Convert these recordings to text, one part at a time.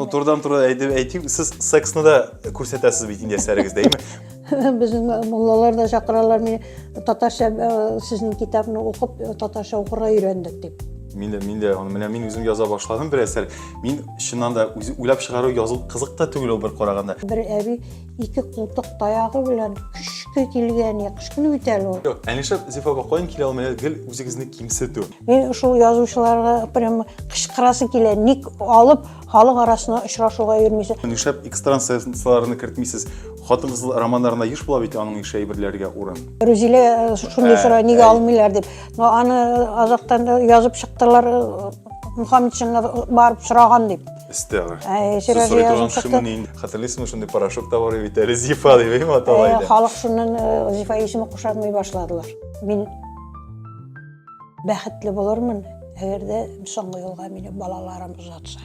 Ну, турдан тура әйтейік, сіз сексны да көрсетесіз бит инде әсәрегездә, әйме? Біздің моллалар да шақыралар мені татарша сіздің кітабын оқып, татарша оқырға үйрендік деп. Мен өзім яза башладым бір әсәр. Мен шыннан да уйлап шығару язу қызық та түгел бір қарағанда. Бір әби екі қолтық таяғы білән күшкі келген, күшкіні бітәл ол. Әнешіп, Зифаға қойын келе алмайды, гіл өзіңізді кемсету. Мен шул язушыларға прям қышқырасы келе, ник алып, халық арасына ұшырашуға үйірмейсі. Әнешіп, экстрансларыны кіртмейсіз. Хатын қызыл романдарында еш бола бейті аның еш әйбірлерге ұрын. Рүзиле шундай сұра, неге алмайлар деп. Аны азақтан yazып шықтылар, Мұхаммедшіңға барып сұраған деп. Істеғір. Сіз сұрай тұрған шымын қатырлесің шындай парашок товары бейтәрі Зифа деп ем аталайды. Халық шынын Зифа есімі құшармай башладылар. Мен бәхітлі болырмын, әгерде соңғы yolға мені балаларым ұзатса.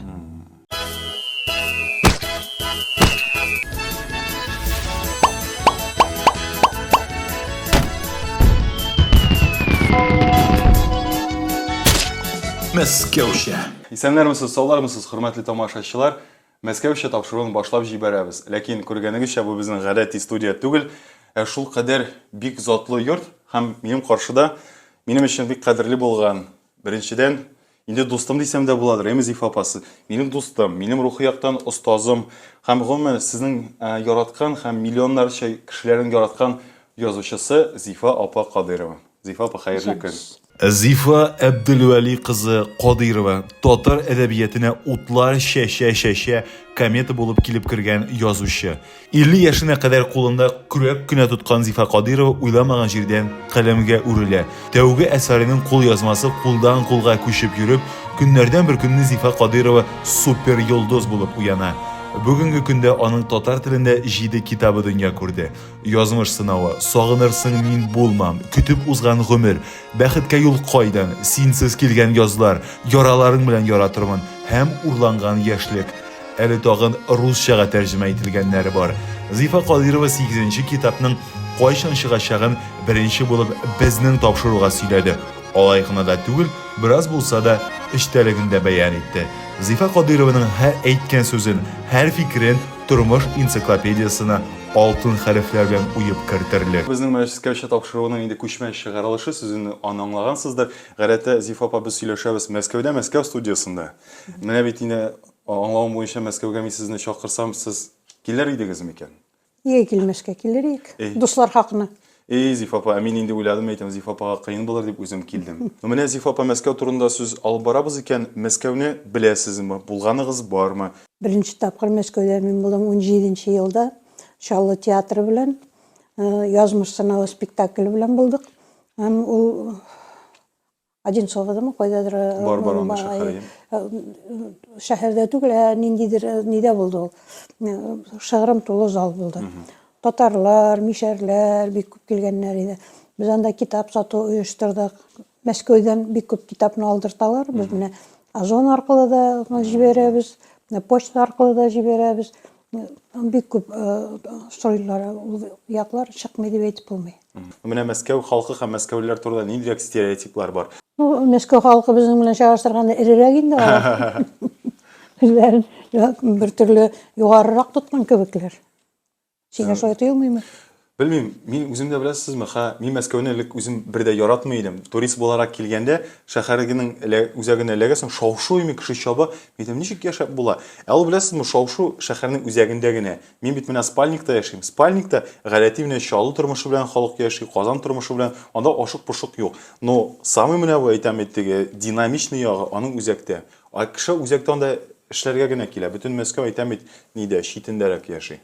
Мәскәүшә. Исәнләрмесез, саулармысыз, хөрмәтле тамашачылар? Мәскәүшә тапшыруын башлап җибәрәбез. Ләкин күргәнегезчә, бу безнең гадәти студия түгел. Шул кадәр бик затлы йорт һәм минем каршыда минем өчен бик кадерле булган. Беренчедән, инде дустым дисәм дә буладыр, әйме Зифа апасы. Минем дустым, минем рухи яктан остазым һәм гомумән сезнең яраткан һәм миллионнарча кешеләрнең яраткан язучысы Зифа апа Кадырова. Зифа апа, хәерле көн. Зифа Әбділвәли қызы Кадырова татар әдәбиятына утлар шәшә комета булып килеп кергән язучы. 50 яшенә кадәр кулында күрәк кенә тоткан Зифа Кадырова уйламаган җирдән каләмгә үрелә. Тәүге әсәренең кул язмасы кулдан кулга күчеп йөреп, көннәрдән бер көнне Зифа Кадырова супер йолдыз булып уяна. Бүгінгі күндә аның татар телендә 7 китабы дөнья күрде. Язмыш сынавы, сагынырсың мин булмам, көтеп узган гомер, бәхеткә юл кайдан, синсез килгән язлар, яраларың белән яратырмын һәм урланган яшьлек. Әле тагын русчага тәрҗемә ителгәннәре бар. Зифа Кадырова 8нче китапның кайчан чыгачагын беренче булып безнең тапшыруга сөйләде. Алай гына да түгел, бераз булса да эчтәлегендә бәян итте. Зифа Кадырованың һәр әйткән сүзен, һәр фикерен тормыш энциклопедиясына алтын хәрефләр белән уеп кертерлек. Безнең Мәскәүчә тапшыруының инде күчмә чыгарылышы сүзен аңлагансыздыр. Гадәттә Зифа апа без сөйләшәбез Мәскәүдә, Мәскәү студиясында. Менә бит инде аңлавым буенча Мәскәүгә мин сезне чакырсам, сез килер идегезме икән? Нигә килмәскә килерик? Дуслар хакына. Зифа апа, мин инде уйладым, әйтәм, Зифа апага кыен булыр дип үзем килдем. Менә Зифа апа Мәскәү турында сүз алып барабыз икән, Мәскәүне беләсезме? Булганыгыз бармы? Беренче тапкыр Мәскәүдә мин булдым 17нче елда. Шаллы театры белән, язмыш сынавы спектакль белән булдык. Һәм ул Одинцовдамы, кайдадыр шәһәрдә түгел, ниндидер нидә булды ул. Шыгрым тулы зал булды. Татарлар, мишәрләр бик күп килгәннәр иде. Без анда китап сату оештырдык. Мәскәүдән бик күп китапны алдырталар. Без менә Озон аркылы да җибәрәбез, почта аркылы да җибәрәбез. Бик күп сорыйлар, яклар чыкмый дип әйтеп булмый. Менә Мәскәү халкы һәм мәскәүлеләр турында ниндирәк стереотиплар бар? Мәскәү халкы безнең белән чагыштырганда эрерәк инде алар. Үзләрен бер төрле югарырак тоткан кебекләр. Сиңа шулай тоелмыймы? Белмим, мин үзем дә беләсезме, мин Мәскәүне элек үзем бердә яратмый идем. Турист буларак килгәндә, шәһәргенең үзәгенә эләгәсең, шау-шу име кеше чаба, әйтәм, ничек яшәп була? Ул беләсезме, шау-шу шәһәрнең үзәгендә генә. Мин бит менә спальникта яшим. Спальникта гадәти менә Чаллы тормышы белән халык яши, Казан тормышы белән, анда ашык-пошык юк. Но самый менә бу әйтәм иттеге динамичный ягы аның үзәктә. Кеше үзәктә анда эшләргә генә килә. Бөтен Мәскәү әйтәм бит нидә, читендәрәк яши.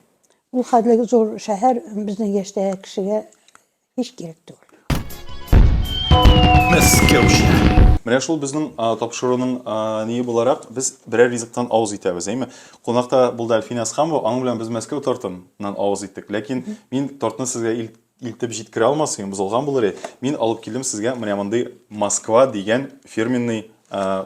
Ул хәтле зур шәһәр безнең яшьтә кешегә һич кирәк түгел. Мәскәүшә. Менә шул безнең тапшыруның ни буларак без берәр ризыктан авыз итәбез, әйме? Кунакта булды Альфина Асхамова, аның белән без Мәскәү тортыннан авыз иттек. Ләкин мин тортны сезгә илтеп җиткерә алмасым, бозылган булыр. Мин алып килдем сезгә менә мондый Москва дигән фирменный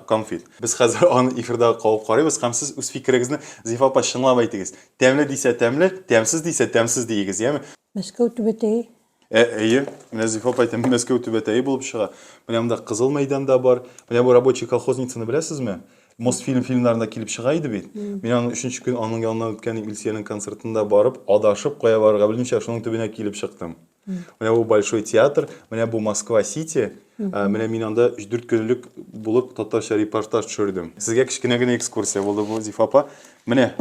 конфет. Без хәзер аны эфирда калып карыйбыз һәм сез үз фикерегезне Зифа апа чынлап әйтегез. Тәмле дисә тәмле, тәмсез дисә тәмсез диегез, яме? Мәскәү түбәтәе. Әйе, менә Зифа апа әйтә, Мәскәү түбәтәе булып чыга. Менә монда Кызыл мәйданда бар. Менә бу рабочий колхозницаны беләсезме? Мосфильм фильмларында килеп чыга иде бит. Мин аны 3нче көн аның янына үткән Илсиянең концертында барып, адашып кая барырга белмичә шуның төбенә килеп чыктым. Менә бу Большой театр, менә бу Москва-Сити, менә мин анда 3-4 көнлек булып татарча репортаж төшердем. Сезгә кичкенә генә экскурсия булды бу, Зифа апа. Менә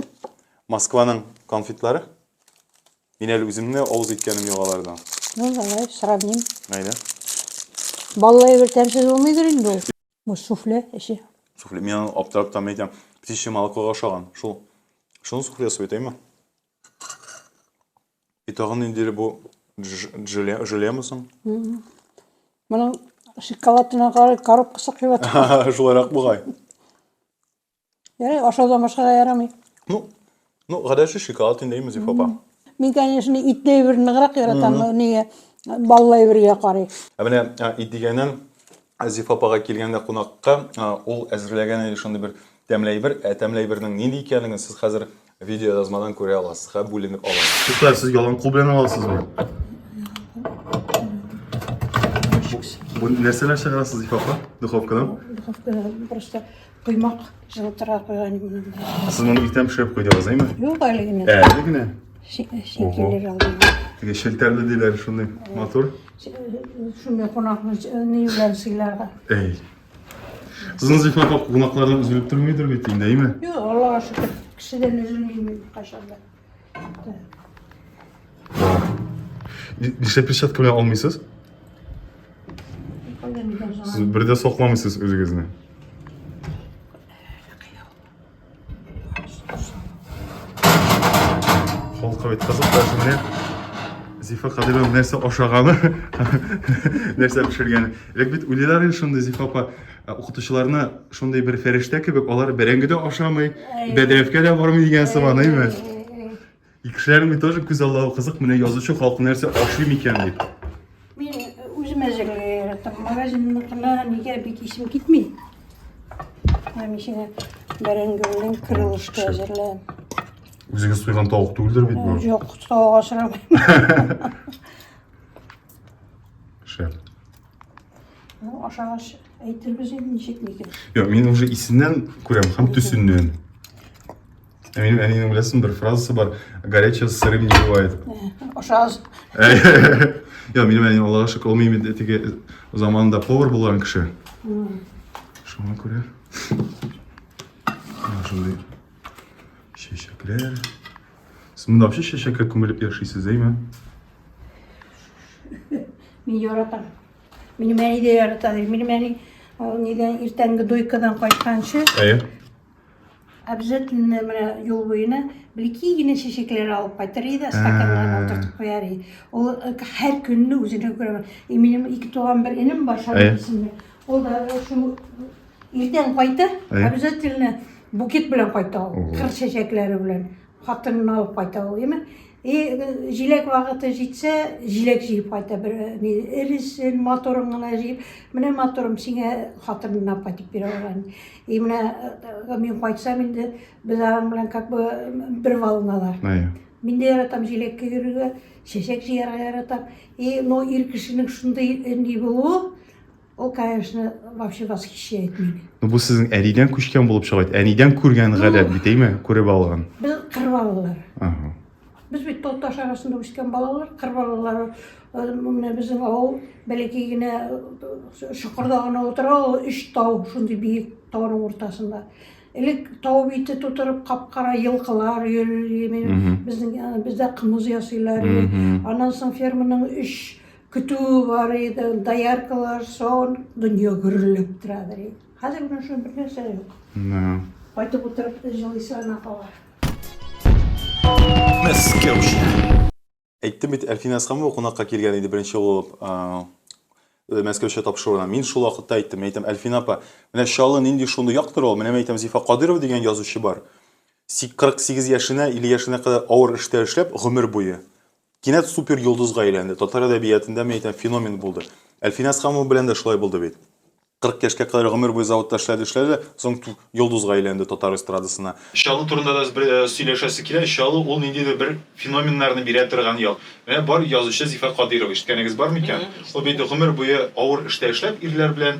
Москваның конфетлары. Мин әле үземне авыз иткәнем югалардан. Ну, давай сравним. Әйдә. Баллай бер тәмсез булмыйдыр инде ул. Бу суфле эше. Суфле, мин аны аптырап та әйтәм. Птичье молокога охшаган. Шуның суфлесы бит, әйме? И тагын инде бу желемы соң? Моның шоколадына карый коробкасы кыйып атыр. Шулайрак бугай. Ярый, ашаудан башкага ярамый. Ну, гадәтче шоколад инде әйме, Зифа апа. Мин, конечно, итлей бер ныграк яратам, неге баллай бергә карый. Менә ит дигәннән Зифа апага килгәндә кунакка ул әзерләгән иде шундый бер тәмләйбернең нинди икәнлеген сез хәзер видео язмадан күрә аласыз, бүленеп аласыз. Туктар, сез ялган кул белән аласызмы? Бу нәрсәләр чыгарасыз, Зифа апа? Духовкадан? Духовкада просто куймак жылтыра куйган идем. Сез моны иртән пешереп куйдыгыз, әйме? Юк, әле генә. Әле генә. Шикелләр алдым. Теге шелтәрле диләр шундый матур. Шундый кунакны ни белән сыйларга. Эй. Сіздің Зифа апа кунаклардан үзелеп тормыйдыр бит инде, әйме? Юк, Аллага шөкер, кешедән üzülмим кайчанда. Нишләп перчатка белән алмыйсыз? Сез бердә сакламыйсыз үзегезне. Халкы бит кызык та менә Зифа Кадырова нәрсә ашаганы, нәрсә пешергәне. Лек бит уйлыйлар инде шундый Зифа апа укытучыларны шундый бер фәрештә кебек, алар бәрәңге дә ашамый, бәдрәфкә дә бармый дигән сыман, әйме? Икешәр тоже күз аллау кызык, менә язучы халкы нәрсә ашый микән дип. Мин үзем әзерләгән яратам. Магазинныкына нигә бик исем китми. Мин бәрәңге белән крылышка әзерләгән. Үзегез суйган тавык түгелдер бит бу. Юк, тавык ашырамыйм. Шәп. Ну, ашагач әйтербез инде ничек микән. Yok, мин уже исеннән күрәм һәм төсеннән. Минем әнинең беләсең бер фразасы бар. Горячее с сырым не бывает. Ашагыз. Я, минем әнинең Аллага шөкер, ул минем теге заманында повар булган кеше. Шуңа күрә. Шундый чәчәкләр. Сез монда вообще чәчәккә күмелеп яшисез, әйме? Мин яратам. Минем әни дә ярата. Минем әни нидән иртәнге дойкадан кайтканчы, обязательно менә юл буена блеки генә чәчәкләр алып кайтыр иде, стаканнан утыртып куяр иде. Ул һәр көнне үзенә күрә. Минем ике туган бер энем бар, шәһәрдә. Ул да шу иртән кайта, обязательно букет белән кайта ул. Кыр чәчәкләре белән хатынын алып кайта ул, яме? Җиләк вакыты җитсә, җиләк җыеп кайта, бер ирисен, моторын гына җыеп, менә моторым сиңа хатынына кайтып бирә алган. Менә мин кайтсам инде без аның белән как бы бер волнада. Мин дә яратам җиләккә йөрергә, чәчәк җыярга яратам. Но ир кешенең шундый ни булуы, ул, конечно, вообще восхищает меня. Ну бу сезнең әнидән күчкән булып чыга. Әнидән күргән гадәт бит, әйме? Күреп алган. Без кыр балалар. Без бит Тотташ арасында үскән балалар, кыр балалар. Менә безнең авыл бәләкәй генә шыкырдагына утыра, ул 3 тау, шундый биек тауның уртасында. Элек тау бите тутырып капкара йылкылар йөрер, бездә кымыз ясыйлар. Аннан соң ферманың 3 көтү бар иде, дояркалар, сон, дөнья гөрләп торадыр. Хәзер менә шул бер нәрсә юк. Кайтып утырып җылыйсына калар. Мәскәүчә. Әйттем бит, Әлфинас ханым кунакка килгән иде беренче булып, Мәскәүчә тапшыруына. Мин шул вакытта әйттем, Әлфина апа, менә шалы нинди шундый яктыр ул. Менә әйтәм, Зифа Кадырова дигән язучы бар. 48 яшенә, 50 яшенә кадәр авыр эштә эшләп, гомер буе кинәт супер йолдызга әйләнде. Татар әдәбиятында әйтәм феномен булды. Әлфинас ханым белән дә шулай булды бит. 40 яшькә кадәр гомер буе заводта эшләде, соң йолдызга әйләнде татар эстрадасына. Шалы турында да сөйләшәсе килә. Шалы ул ниндидер бер феноменнарны бирә торган ял. Менә бар язучы Зифа Кадырова, ишеткәнегез бармы икән? Ул бит гомер буе авыр эштә эшләп, ирләр белән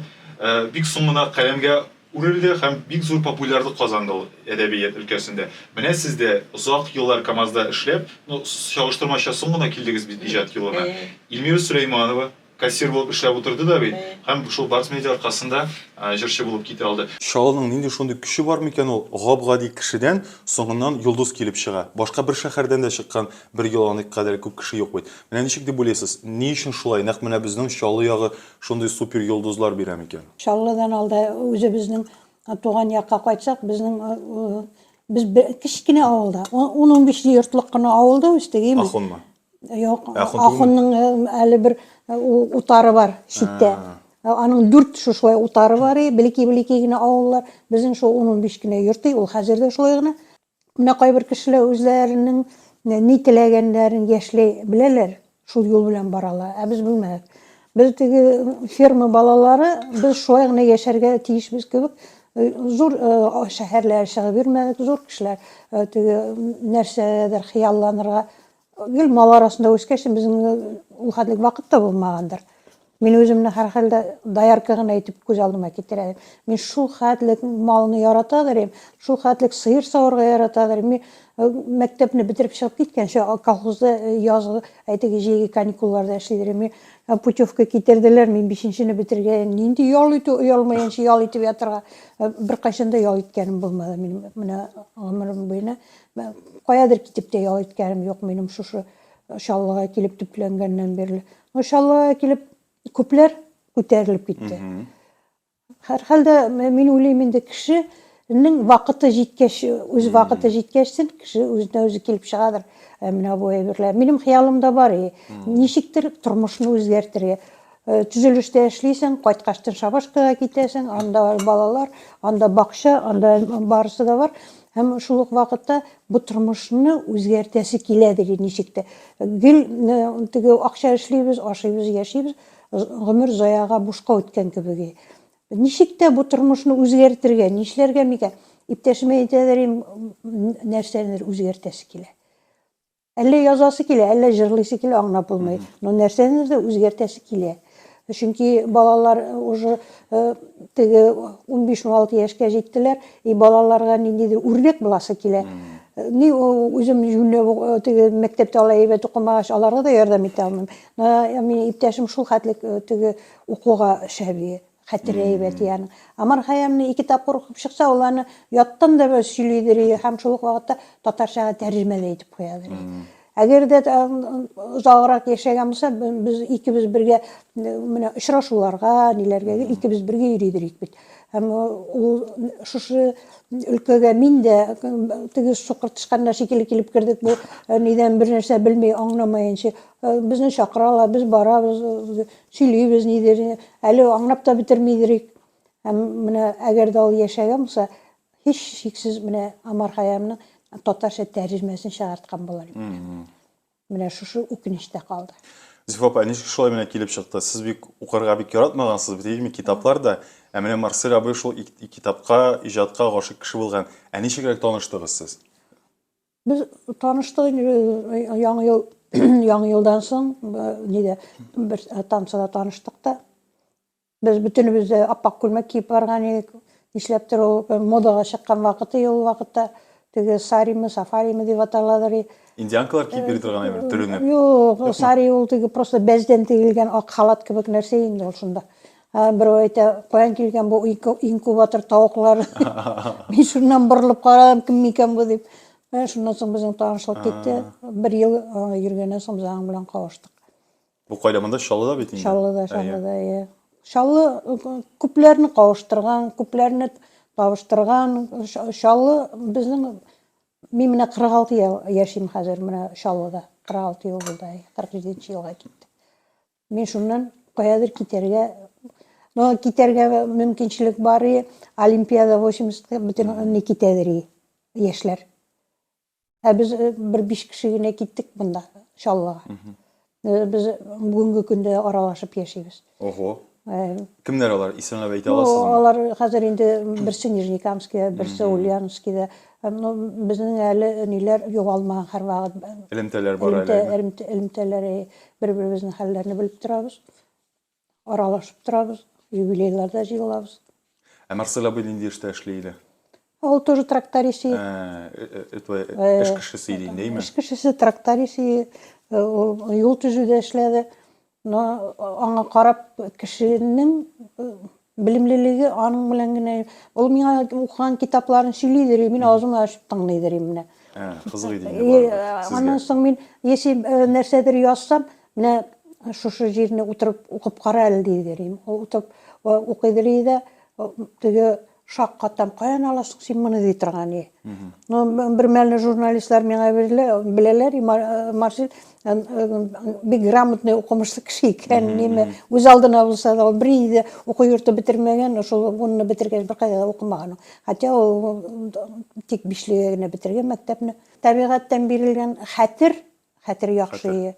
бик соңына каләмгә Үрелде һәм бик зур популярлык казанды ул әдәбият өлкәсендә. Менә сез дә озак еллар КамАЗда эшләп, чагыштырмача соң гына килдегез бит иҗат юлына. Илмира Сөләйманова кассир булып эшләп утырды да бит. Һәм шул Барс медиа аркасында җырчы булып китә алды. Шалының нинди шундый көче бар микән ул? Гап-гади кешедән соңыннан йолдыз килеп чыга. Башка бер шәһәрдән дә чыккан бер еланы кадәр күп кеше юк бит. Менә ничек дип уйлыйсыз? Ни өчен шулай? Нәкъ менә безнең Чаллы ягы шундый супер йолдызлар бирә микән? Шаллыдан алда үзебезнең туган якка кайтсак, без кичкенә авылда, 10-15 йортлык кына авылда үстек, име? Ахунмы? Юк, Ахунның әле бер утары бар читтә. Аның 4 шушылай утары бар, белеки-белеки генә авыллар. Безнең шул 10-15 генә йорты, ул хәзер дә шулай гына. Менә кайбер кешеләр үзләренең ни теләгәннәрен яшьли беләләр, шул юл белән баралар. Ә без белмәдек. Без теге ферма балалары, без шулай гына яшәргә тиешбез кебек, зур шәһәрләр чыгып йөрмәдек, зур кешеләр теге нәрсәдер хыялланырга. Гел мал арасында үскәч, безнең ул хәтлек вакыт та булмагандыр. Мин үземне һәр хәлдә даярка гына итеп күз алдыма китерәм. Мин шул хәтлек малны яратадыр, шул хәтлек сыер савырга яратадыр. Мин мәктәпне бетереп чыгып киткәнче колхозда язгы, әйтеге җәйге каникулларда эшлидер. Мин путевка китерделәр, мин 5-не бетергән. Нинди ял итү, ялмаянчы ял итеп ятырга бер кайчан да ял иткәнем булмады. Мин менә гомерем буена каядыр китеп тә ял иткәнем юк минем шушы Чаллыга килеп төпләнгәннән бирле. Чаллыга килеп күпләр күтәрелеп китте. Һәр хәлдә мин уйлыйм инде кешенең вакыты җиткәч, үз вакыты җиткәчтен кеше үзенә үзе килеп чыгадыр. Менә бу әйберләр. Минем хыялымда бар, ничектер тормышны үзгәртергә. Төзелештә эшлисең, кайткачтан шабашкага китәсең, анда балалар, анда бакча, анда барысы да бар. Һәм шул ук вакытта бу тормышны үзгәртәсе киләдер ничектә. Гел теге акча эшлибез, ашыйбыз, яшибез, гомер заяга бушка үткән кебек. Ничектә бу тормышны үзгәртергә, нишләргә микән? Иптәшемә әйтәдер, нәрсәнер үзгәртәсе килә. Әллә язасы килә, әллә җырлыйсы килә, аңлап булмый. Но нәрсәнер дә үзгәртәсе килә. Чөнки балалар уже теге 15-16 яшькә җиттеләр, балаларга ниндидер үрнәк буласы килә. Ни үзем юнә теге мәктәптә алай әйбәт укымагач, аларга да ярдәм итә алмыйм. Мин иптәшем шул хәтлек теге укуга шәби, хәтере әйбәт яны. Амар хаямны 2 тапкыр укып чыкса, ул аны яттан да сөйлидер, һәм шул вакытта татарчага тәрҗемә дә итеп куядыр. Әгәр дә озаграк яшәгән булса, без икебез бергә менә очрашуларга, ниләргә икебез бергә йөридек бит. Һәм ул шушы өлкәгә мин дә теге сукыр тышканда шикелле килеп кердек, бу нидән бер нәрсә белмәй, аңламаенча, безне чакыралар, без барабыз, сөйлибез нидер, әле аңлап та бетермидер. Һәм менә әгәр дә ул яшәгән булса, һич шиксез менә Амар Хаямның татарча тәрҗемәсен чыгарткан булар. Менә шушы үкенештә калды. Зифа апа, ничек шулай менә килеп чыкты? Сез бик укырга бик яратмагансыз бит, илми китапларда. Ә менә Марсель абый шул китапка, иҗатка гашык кеше булган. Ә ничегрәк таныштыгыз сез? Без таныштык яңа елдан соң, нидә бер танцыда таныштык та. Без бөтенебез дә аппак күлмәк киеп барган идек. Нишләптер ул модага чыккан вакыты, ул вакытта теге саримы, сафаримы дип аталадыр. Индианкалар киеп йөри торган әйбер төренеп. Юк, сари ул теге просто бәздән тегелгән ак халат кебек нәрсә инде ул шунда. Бер әйтә, каян килгән бу инкубатор тавыклар. Мин шуннан борылып карадым, кем микән бу дип. Шуннан соң безнең танышлык китте. 1 ел йөргәннән соң без аның белән кавыштык. Бу кайда монда Чаллыда бит инде. Чаллыда. Чаллы күпләрне кавыштырган, күпләрне табыштырган. Чаллы безнең мин менә 46 ел яшим хәзер менә Чаллыда. 46 ел булды, 47 елга китте. Мин шуннан каядыр китәргә, мөмкинчелек бар, Олимпиада 80-ка бөтен китәдер яшьләр. Ә без бер 5 кеше генә киттек монда Чаллыга. Без бүгенге көндә аралашып яшибез. Ого. Кемнәр алар? Исемләп әйтә аласызмы? Алар хәзер инде берсе Нижнекамскида, берсе Ульяновскида. Безнең әле ниләр югалмаган һәрвакыт. Элемтәләр бар әле. Элемтәләр бер-беребезнең хәлләрне белеп торабыз. Аралашып торабыз, юбилейларда җыелабыз. Марсель абый нинди эштә эшләйде? Ол тоже тракторист. Эш кешесе иде инде, әйме? Эш кешесе, тракторист, юл төзүдә эшләде. Но аңа карап кешенең белемлелеге аның белән генә. Ул миңа укыган китапларын сөйлидер, мин авызымны ачып тыңлыйдыр менә. Кызык иде инде Аннан соң мин если нәрсәдер язсам, менә шушы җирне утырып укып кара әле дидер. Ул утырып укыйдыр иде, теге шаккатам каян аласың син моны ди торган ие. Но бер мәлне журналистлар миңа беләләр, Марсель бик грамотный укымышлы кеше икән, неме үз алдына булса да, бер иде уку йорты бетергән, шул уны бетергәч бер кайда укымаган. Хотя ул тик бишлегә генә бетергән мәктәпне. Табигатьтән бирелгән хәтер яхшы,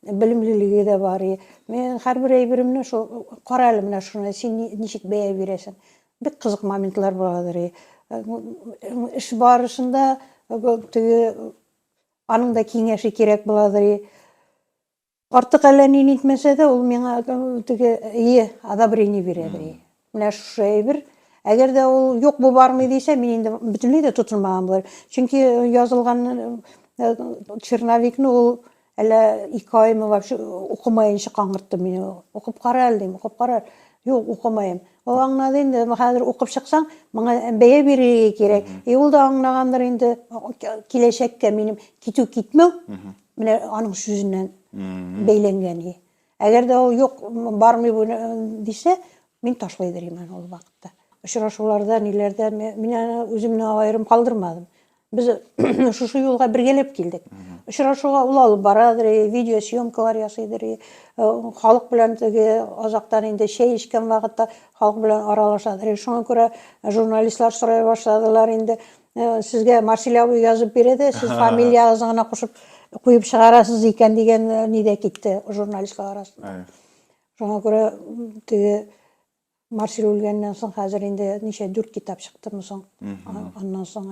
белемлелеге дә бар. Мен һәрбер әйберемне шул кара әле менә шуны син ничек бәя бирәсең. Бик кызык моментлар буладыр. Эш барышында теге аның да киңәше кирәк буладыр. Артык әллә ни нитмәсә дә, ул миңа теге одобрение бирәдер. Менә шушы әйбер. Әгәр дә ул юк бу бармый дисә, мин инде бөтенләй дә тотынмаган булыр. Чөнки язылган черновикны ул әллә 2 аймы вообще укымаенча каңгыртты мине. Укып кара әле дим, укып кара. Юк, укымаем. Ул аңлады инде, хәзер укып чыксаң, моңа бәя бирергә кирәк. Ул да аңлагандыр инде, киләчәккә минем китү китмәү, менә аның сүзеннән бәйләнгән. Әгәр дә ул юк, бармый бу дисә, мин ташлыйдыр иман ул вакытта. Очрашуларда, ниләрдә мин үземне аерым калдырмадым. Без шушы юлга бергәләп килдек. Очрашуга ул алып барадыр, видео съемкалар ясыйдыр. Халык белән теге азактан инде чәй эчкән вакытта халык белән аралашадыр. Шуңа күрә журналистлар сорай башладылар инде. Сезгә Марсель абый язып бирде, сез фамилиягызны гына кушып куеп чыгарасыз икән дигән нидә китте журналистлар арасында. Шуңа күрә теге Марсель үлгәннән соң хәзер инде ничә 4 китап чыктымы соң. Аннан соң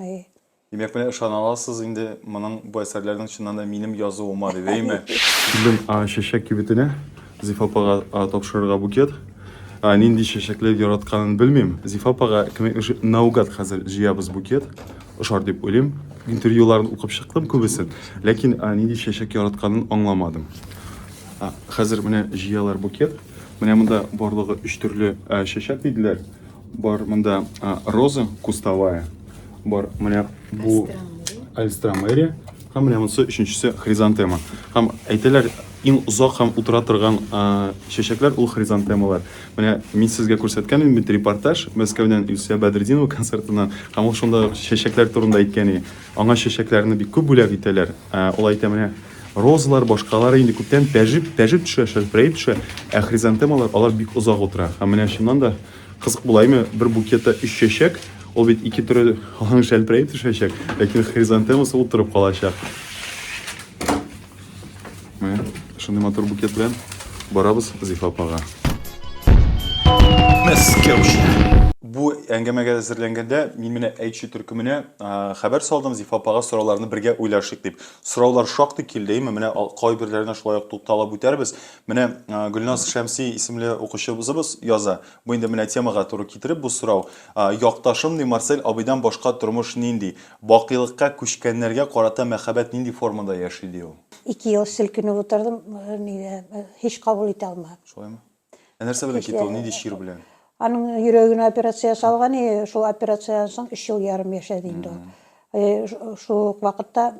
Демәк, менә ышана аласыз инде моның бу әсәрләрнең чыннан да минем язуыма дидеме? Килдем чәчәк кибетенә, Зифа апага тапшырырга букет. Нинди чәчәкләр яратканын белмим. Зифа апага наугад хәзер җыябыз букет. Ошар дип уйлыйм. Интервьюларын укып чыктым күбесен, ләкин нинди чәчәк яратканын аңламадым. Хәзер менә җыялар букет. Менә монда барлыгы 3 төрле чәчәк диделәр. Бар монда роза кустовая. Бар менә бу альстромерия, һәм менә монысы өченчесе хризантема. Һәм әйтәләр, иң узак һәм утыра торган чәчәкләр ул хризантемалар. Менә мин сезгә күрсәткән бит репортаж Мәскәүдән Илсия Бәдретдинова концертыннан, һәм ул шунда чәчәкләр турында әйткән. Аңа чәчәкләрне бик күп бүләк итәләр. Ул әйтә менә розалар, башкалары инде күптән пәҗип төшә, шәлпәрәйеп төшә, хризантемалар алар бик узак утыра. Һәм менә шуннан да кызык булаймы, бер букетта 3 чәчәк. Ул бит 2 төрле алың шәлпәрәйеп төшәчәк, ләкин хризантемасы утырып калачак. Менә шундый матур букет белән барабыз Зифа апага. Мәскәүчә. Бу әңгәмәгә әзерләнгәндә мин менә әйтче төркеменә хәбәр салдым Зифа апага сорауларны бергә уйлашыйк дип. Сораулар шактый килде, менә кайберләренә шулай ук тукталып үтәрбез. Менә Гөлназ Шәмси исемле укучыбыз яза. Бу инде менә темага туры китереп бу сорау. Якташым ди Марсель абыйдан башка тормыш нинди? Бакыйлыкка күчкәннәргә карата мәхәббәт нинди формада яши ди ул? 2 ел селкенеп утырдым, һич кабул итә алмадым. Шулаймы? Нәрсә белән китә ул, нинди чир белән? Аның йөрәгенә операция салган, шул операциянан соң 3 ел ярым яшәде инде ул. Шул вакытта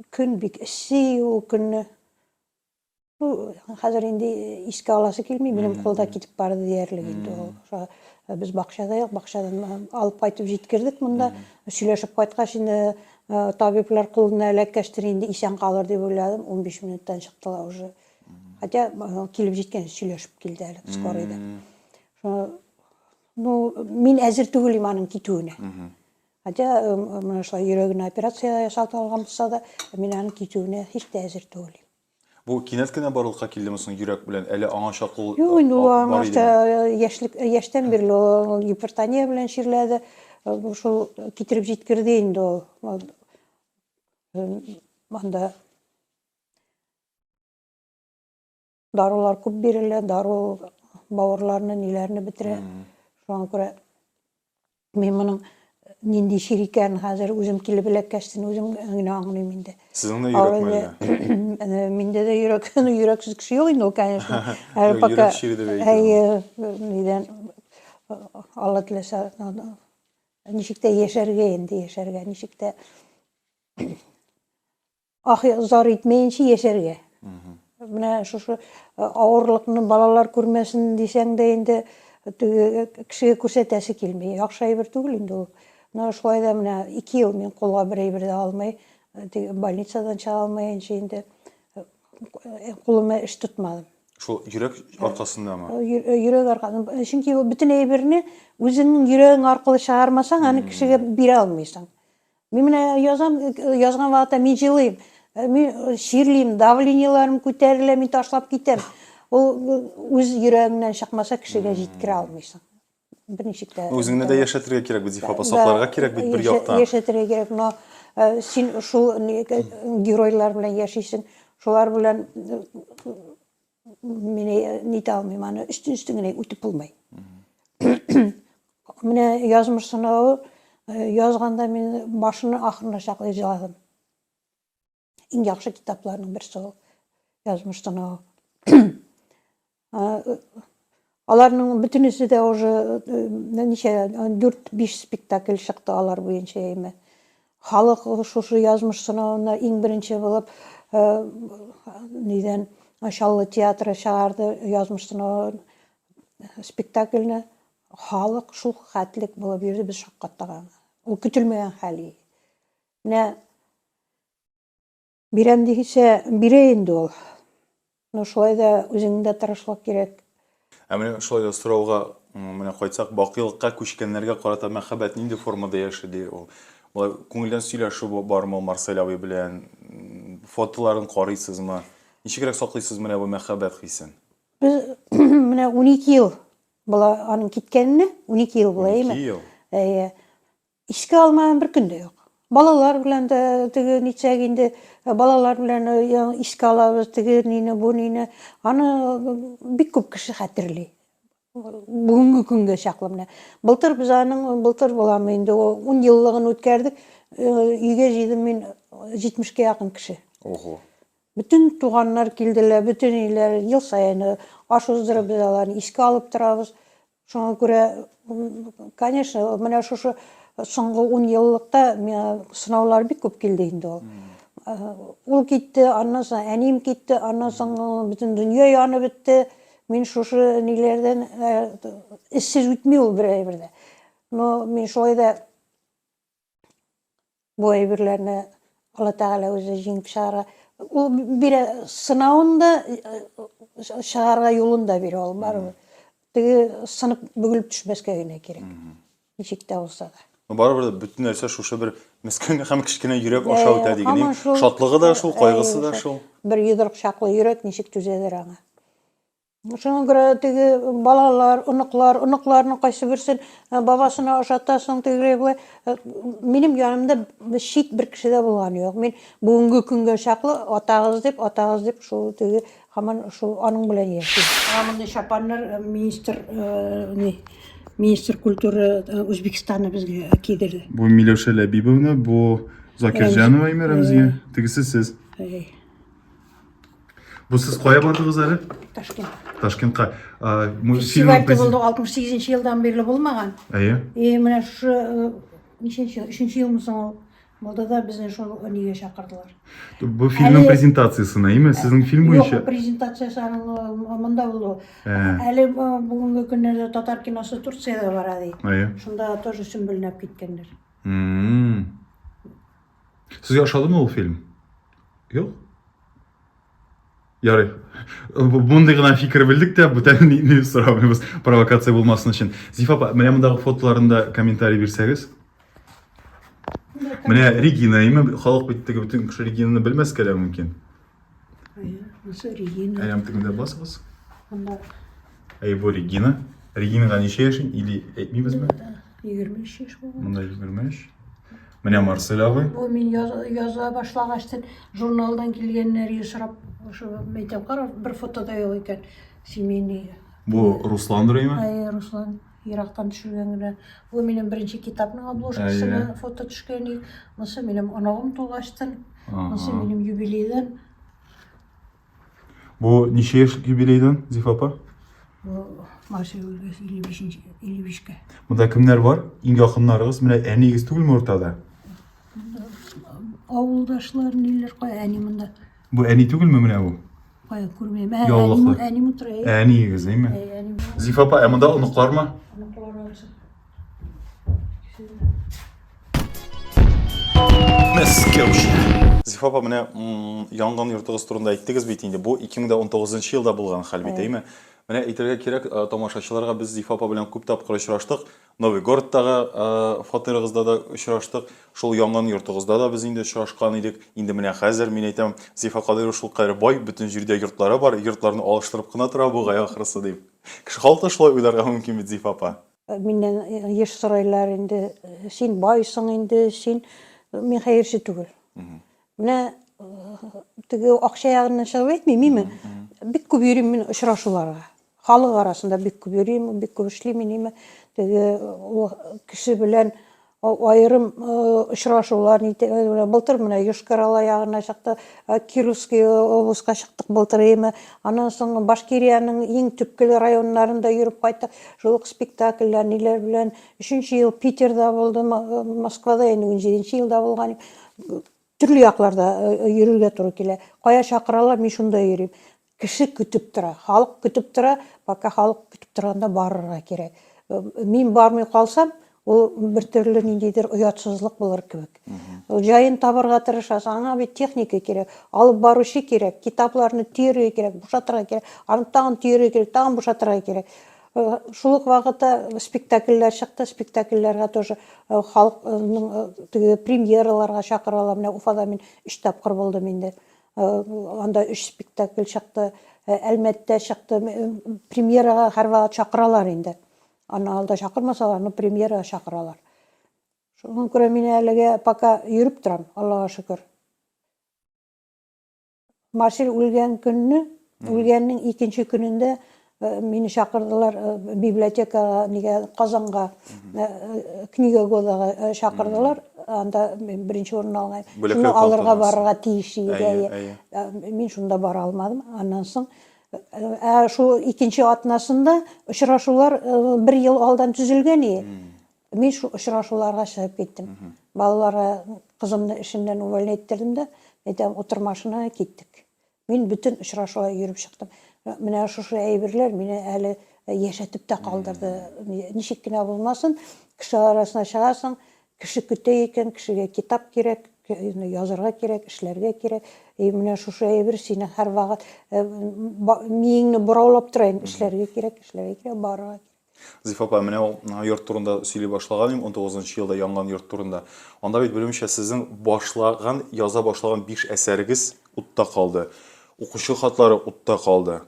көн бик эсси ул көнне. Хәзер инде искә аласы килми, минем кулда китеп барды диярлек инде ул. Без бакчада, бакчадан алып кайтып җиткердек монда. Сөйләшеп кайткач инде табиблар кулына эләккәчтер инде исән калыр дип уйладым. 15 минуттан чыктылар уже. Хотя килеп җиткән сөйләшеп килде әле скорыйда. Мин әзер түгел аның китүенә. Хотя менә шулай йөрәгенә операция ясатып алган булса да, мин аның китүенә һич тә әзер түгел. Бу кинәт кенә барлыкка килдеме соң йөрәк белән, әле аңа чаклы Юк, инде ул яшьтән бирле ул гипертония белән чирләде. Шул китереп җиткерде инде ул. Монда дарулар күп бирелә, дару бауырларны, ниләрне бетерә. Шуңа күрә мен моның нинди шир икәнен хәзер үзем килеп эләккәчтен үзем генә аңлыйм инде. Сезнең дә йөрәк мәллә? Миндә дә йөрәксез кеше юк инде ул, конечно. Әле Йөрәк пока шире дип әйтәм. нидән Алла теләсә ничек тә яшәргә инде, яшәргә, ничек тә зар итмәенчә яшәргә. Менә шушы авырлыкны балалар күрмәсен дисәң дә инде кешегә күрсәтәсе килмәй. Яхшы әйбер түгел инде ул. Менә шулай да менә 2 ел мин кулга бер әйбер дә алмый, больницадан чыга алмаенча инде кулыма эш тотмадым. Шул йөрәк аркасындамы? Йөрәк аркасында. Чөнки бөтен әйберне үзеңнең йөрәгең аркылы чыгармасаң, аны кешегә бирә алмыйсың. Мин менә язган вакытта мин җыйлыйм. Мин ширлим, давленияларым күтәрелә, мин ташлап китәм. Ул үз йөрәгеңнән чыкмаса кешегә җиткерә алмыйсың. Берничек тә. Үзеңне дә яшәтергә кирәк бит, Зифа, сакларга кирәк бит бер яктан. Яшәтергә кирәк, но син шул геройлар белән яшисең, шулар белән мине нитә алмыйм, аны өстен генә үтеп булмый. Менә язмыш сынавы язганда мин башыны ахырына чаклы җыладым. Иң яхшы китапларның берсе ул язмыш сынавы. Аларның бөтенесе дә уже 4-5 спектакль чыкты алар буенча әйме. Халык шушы язмыш сынавына иң беренче булып нидән Чаллы театры чыгарды язмыш сынавы спектакльне. Халык шул хәтлек булып йөрде, без шаккаттаган. Ул көтелмәгән хәл. Менә бирәм дисә, бирә инде ул. Но шулай да үзеңдә тырышлык кирәк. Менә шулай да сорауга менә кайтсак, бакыйлыкка күчкәннәргә карата мәхәббәт нинди формада яшәде ул? Болай күңелдән сөйләшү бармы Марсель абый белән? Фотоларын карыйсызмы? Ничегрәк саклыйсыз менә бу мәхәббәт хисен? Без менә 12 ел була аның киткәненә, 12 ел була, 12 ел. Искә алмаган бер көн дә юк. Балалар белән дә теге ничәк инде балалар белән искә алабыз, теге нине, бу нине. Аны бик күп кеше хәтерли. Бүгенге көнгә чаклы менә. Былтыр без аның буламы инде 10 еллыгын үткәрдек. Өйгә җыйдым мин 70-кә якын кеше. Ого. Bütün туганнар килделәр, bütün иләр ел сайын аш уздырып без аларны искә алып торабыз. Шуңа күрә, конечно, менә шушы соңгы 10 еллыкта сынаулар бик күп килде инде ул. Ул китте, аннан соң әним китте, аннан соң bütün дөнья янып бетте. Мин шушы ниләрдән эшсез үтми ул бер әйбердә. Но мин шулай да бу әйберләрне Алла Тәгалә үзе җиңеп чыгарга. Ул бирә сынавында чыгарга юлын да бирә ул барыбер. Теге сынып бөгелеп төшмәскә генә кирәк. Ничек тә булса да. Барыбер бүтән нәрсә шушы бер мескен һәм кичкенә йөрәк аша үтә дигән. Шатлыгы да шул, кайгысы да шул. Бер йодрык чаклы йөрәк ничек түзәдер аңа. Шуңа күрә теге балалар, оныкларның кайсы берсен бабасына ошатасың теге була. Минем янымда шит бер кеше дә булган юк. Мин бүгенге көнгә чаклы атагыз дип шул теге һаман шул аның белән яшим. Монда шапаннар министр культуры Үзбекстаны безгә кидерде. Бу Миләүшә Ләбибовна, бу Закирҗанова Рәмзия, тегесе сез. Бу сез кая бардыгыз әле? Ташкент. Ташкентка. Фестиваль булды 68 елдан бирле булмаган. Менә шу 3нче елмы соң булды да безне шул нигә чакырдылар. Бу фильмның презентациясына, әйме? Сезнең фильм буенча? Юк, презентациясы монда булды. Әле бүгенге көннәрдә татар киносы Турциядә бара ди. Шунда тоже сөмбелнәп киткәннәр. Сезгә ошадымы ул фильм? Юк? Ярый. Мондый гына фикер белдек тә, бүтән ни сорамыйбыз, провокация булмасын өчен. Зифа апа, менә мондагы фотоларында комментарий бирсәгез. Менә Регина, әйме, халык бит теге бүтән кеше Регинаны белмәскә дә мөмкин. Регина. Әйем тегендә басыгыз. Анда. Бу Регина. Регинага ничә яшен или әйтмибезме? 23 яшь булган. Монда 23. Менә Марсель абый. Бу мин яза башлагачтан журналдан килгәннәр сорап, ошо мәйтәм, кара, бер фотода юк икән. Семейный Бу Русландыр эме? Руслан Ирактан төшүргөн генә. Бу минем беренче китапның обложкасына фото төшкән. Монысы минем анагым тулаштын. Монысы минем юбилейдан. Бу ничә яшьлек юбилейдан, Зифа апа? Бу Маша 55-кә. Монда кемнәр бар? Иң якыннарыгыз, менә әнигез түгелме уртада? Авылдашлар ниләр кая әни монда? Бу әни түгелме менә бу? Кая күрмәйм. Яллыклы. Әни мутра. Әнигез, әйме? Әни. Зифа апа, монда оныклармы? Мәскәүчә. Зифа апа, менә янган йортыгыз турында әйттегез бит инде. Бу 2019 елда булган хәл бит, әйме? Менә әйтергә кирәк, тамашачыларга без Зифа апа белән күп тапкыр очраштык. Новый Городтагы фатирыгызда да очраштык. Шул янган йортыгызда да без инде очрашкан идек. Инде менә хәзер мин әйтәм, Зифа Кадыров шул кадәр бай, бүтән җирдә йортлары бар, йортларны алыштырып кына тора бу гай ахрысы дип. Кеше халкы шулай уйларга мөмкин бит, Зифа апа. Миннән еш сорайлар инде, син байсың инде, син мин хәерче түгел. Менә теге акча ягыннан чыгып әйтмим, бик күп йөрим мин очрашуларга. Халык арасында бик күп йөрим, бик күп эшлим мин. Теге кеше белән айрым очрашулар былтыр менә Йошкар-Ола ягына чыкты, Кировский обласка чыктык былтыр. Аннан соң Башкирияның иң төпкөл районнарында йөреп кайттык. Шул спектакльләр ниләр белән 3нче ел Питерда булдым, Москвада инде 17нче елда булган. Төрле якларда йөрергә туры килә. Кая чакыралар, мин шунда йөрим. Кеше көтүп тора, халык көтүп тора, пока халык көтүп торганда барырга кирәк. Мин бармый калсам, ул бер төрле ниндидер уятсызлык булыр кебек. Җаен табарга тырышасың, аңа бит техника кирәк, алып баручы кирәк, китапларны төяргә кирәк, бушатырга кирәк, аны тагын төяргә кирәк, тагын бушатырга кирәк. Шул ук вакытта спектакльләр чыкты, спектакльләргә тоже халыкның премьераларга чакыралар. Менә Уфада мин 3 тапкыр булдым инде. Анда 3 спектакль чыкты, Әлмәттә чыкты, премьерага һәрвакыт чакыралар инде. Аны алда чакырмасалар, аны премьерага чакыралар. Шуңа күрә мин әлегә пока йөреп торам, Аллага шөкер. Маршал үлгән көнне, үлгәннең 2нче көнендә мине чакырдылар библиотекага, нигә Казанга, книга годага чакырдылар. Анда мен беренче урын алган. Шуны алырга барырга тиеш иде. Мин шунда бара алмадым. Аннан соң шу 2нче атнасында очрашулар 1 ел алдан төзелгән иде. Мин шу очрашуларга чыгып киттем. Балаларга кызымны эшеннән увольнять иттердем дә, әйтәм, утырмашына киттек. Мин бүтән очрашуга йөреп чыктым. Менә шушы әйберләр мине әле яшәтеп тә калдырды. Ничек кенә булмасын, кеше арасына чыгасың, кеше көтә икән, кешегә китап кирәк, язарга кирәк, эшләргә кирәк. Менә шушы әйбер сине һәрвакыт миеңне бураулап тора, эшләргә кирәк, барырга кирәк. Зифа апа, менә йорт турында сөйли башлаган 19нчы елда янган йорт турында. Анда бит белемчә сезнең башлаган, яза башлаган 5 әсәрегез утта калды. Укучы хатлары утта калды.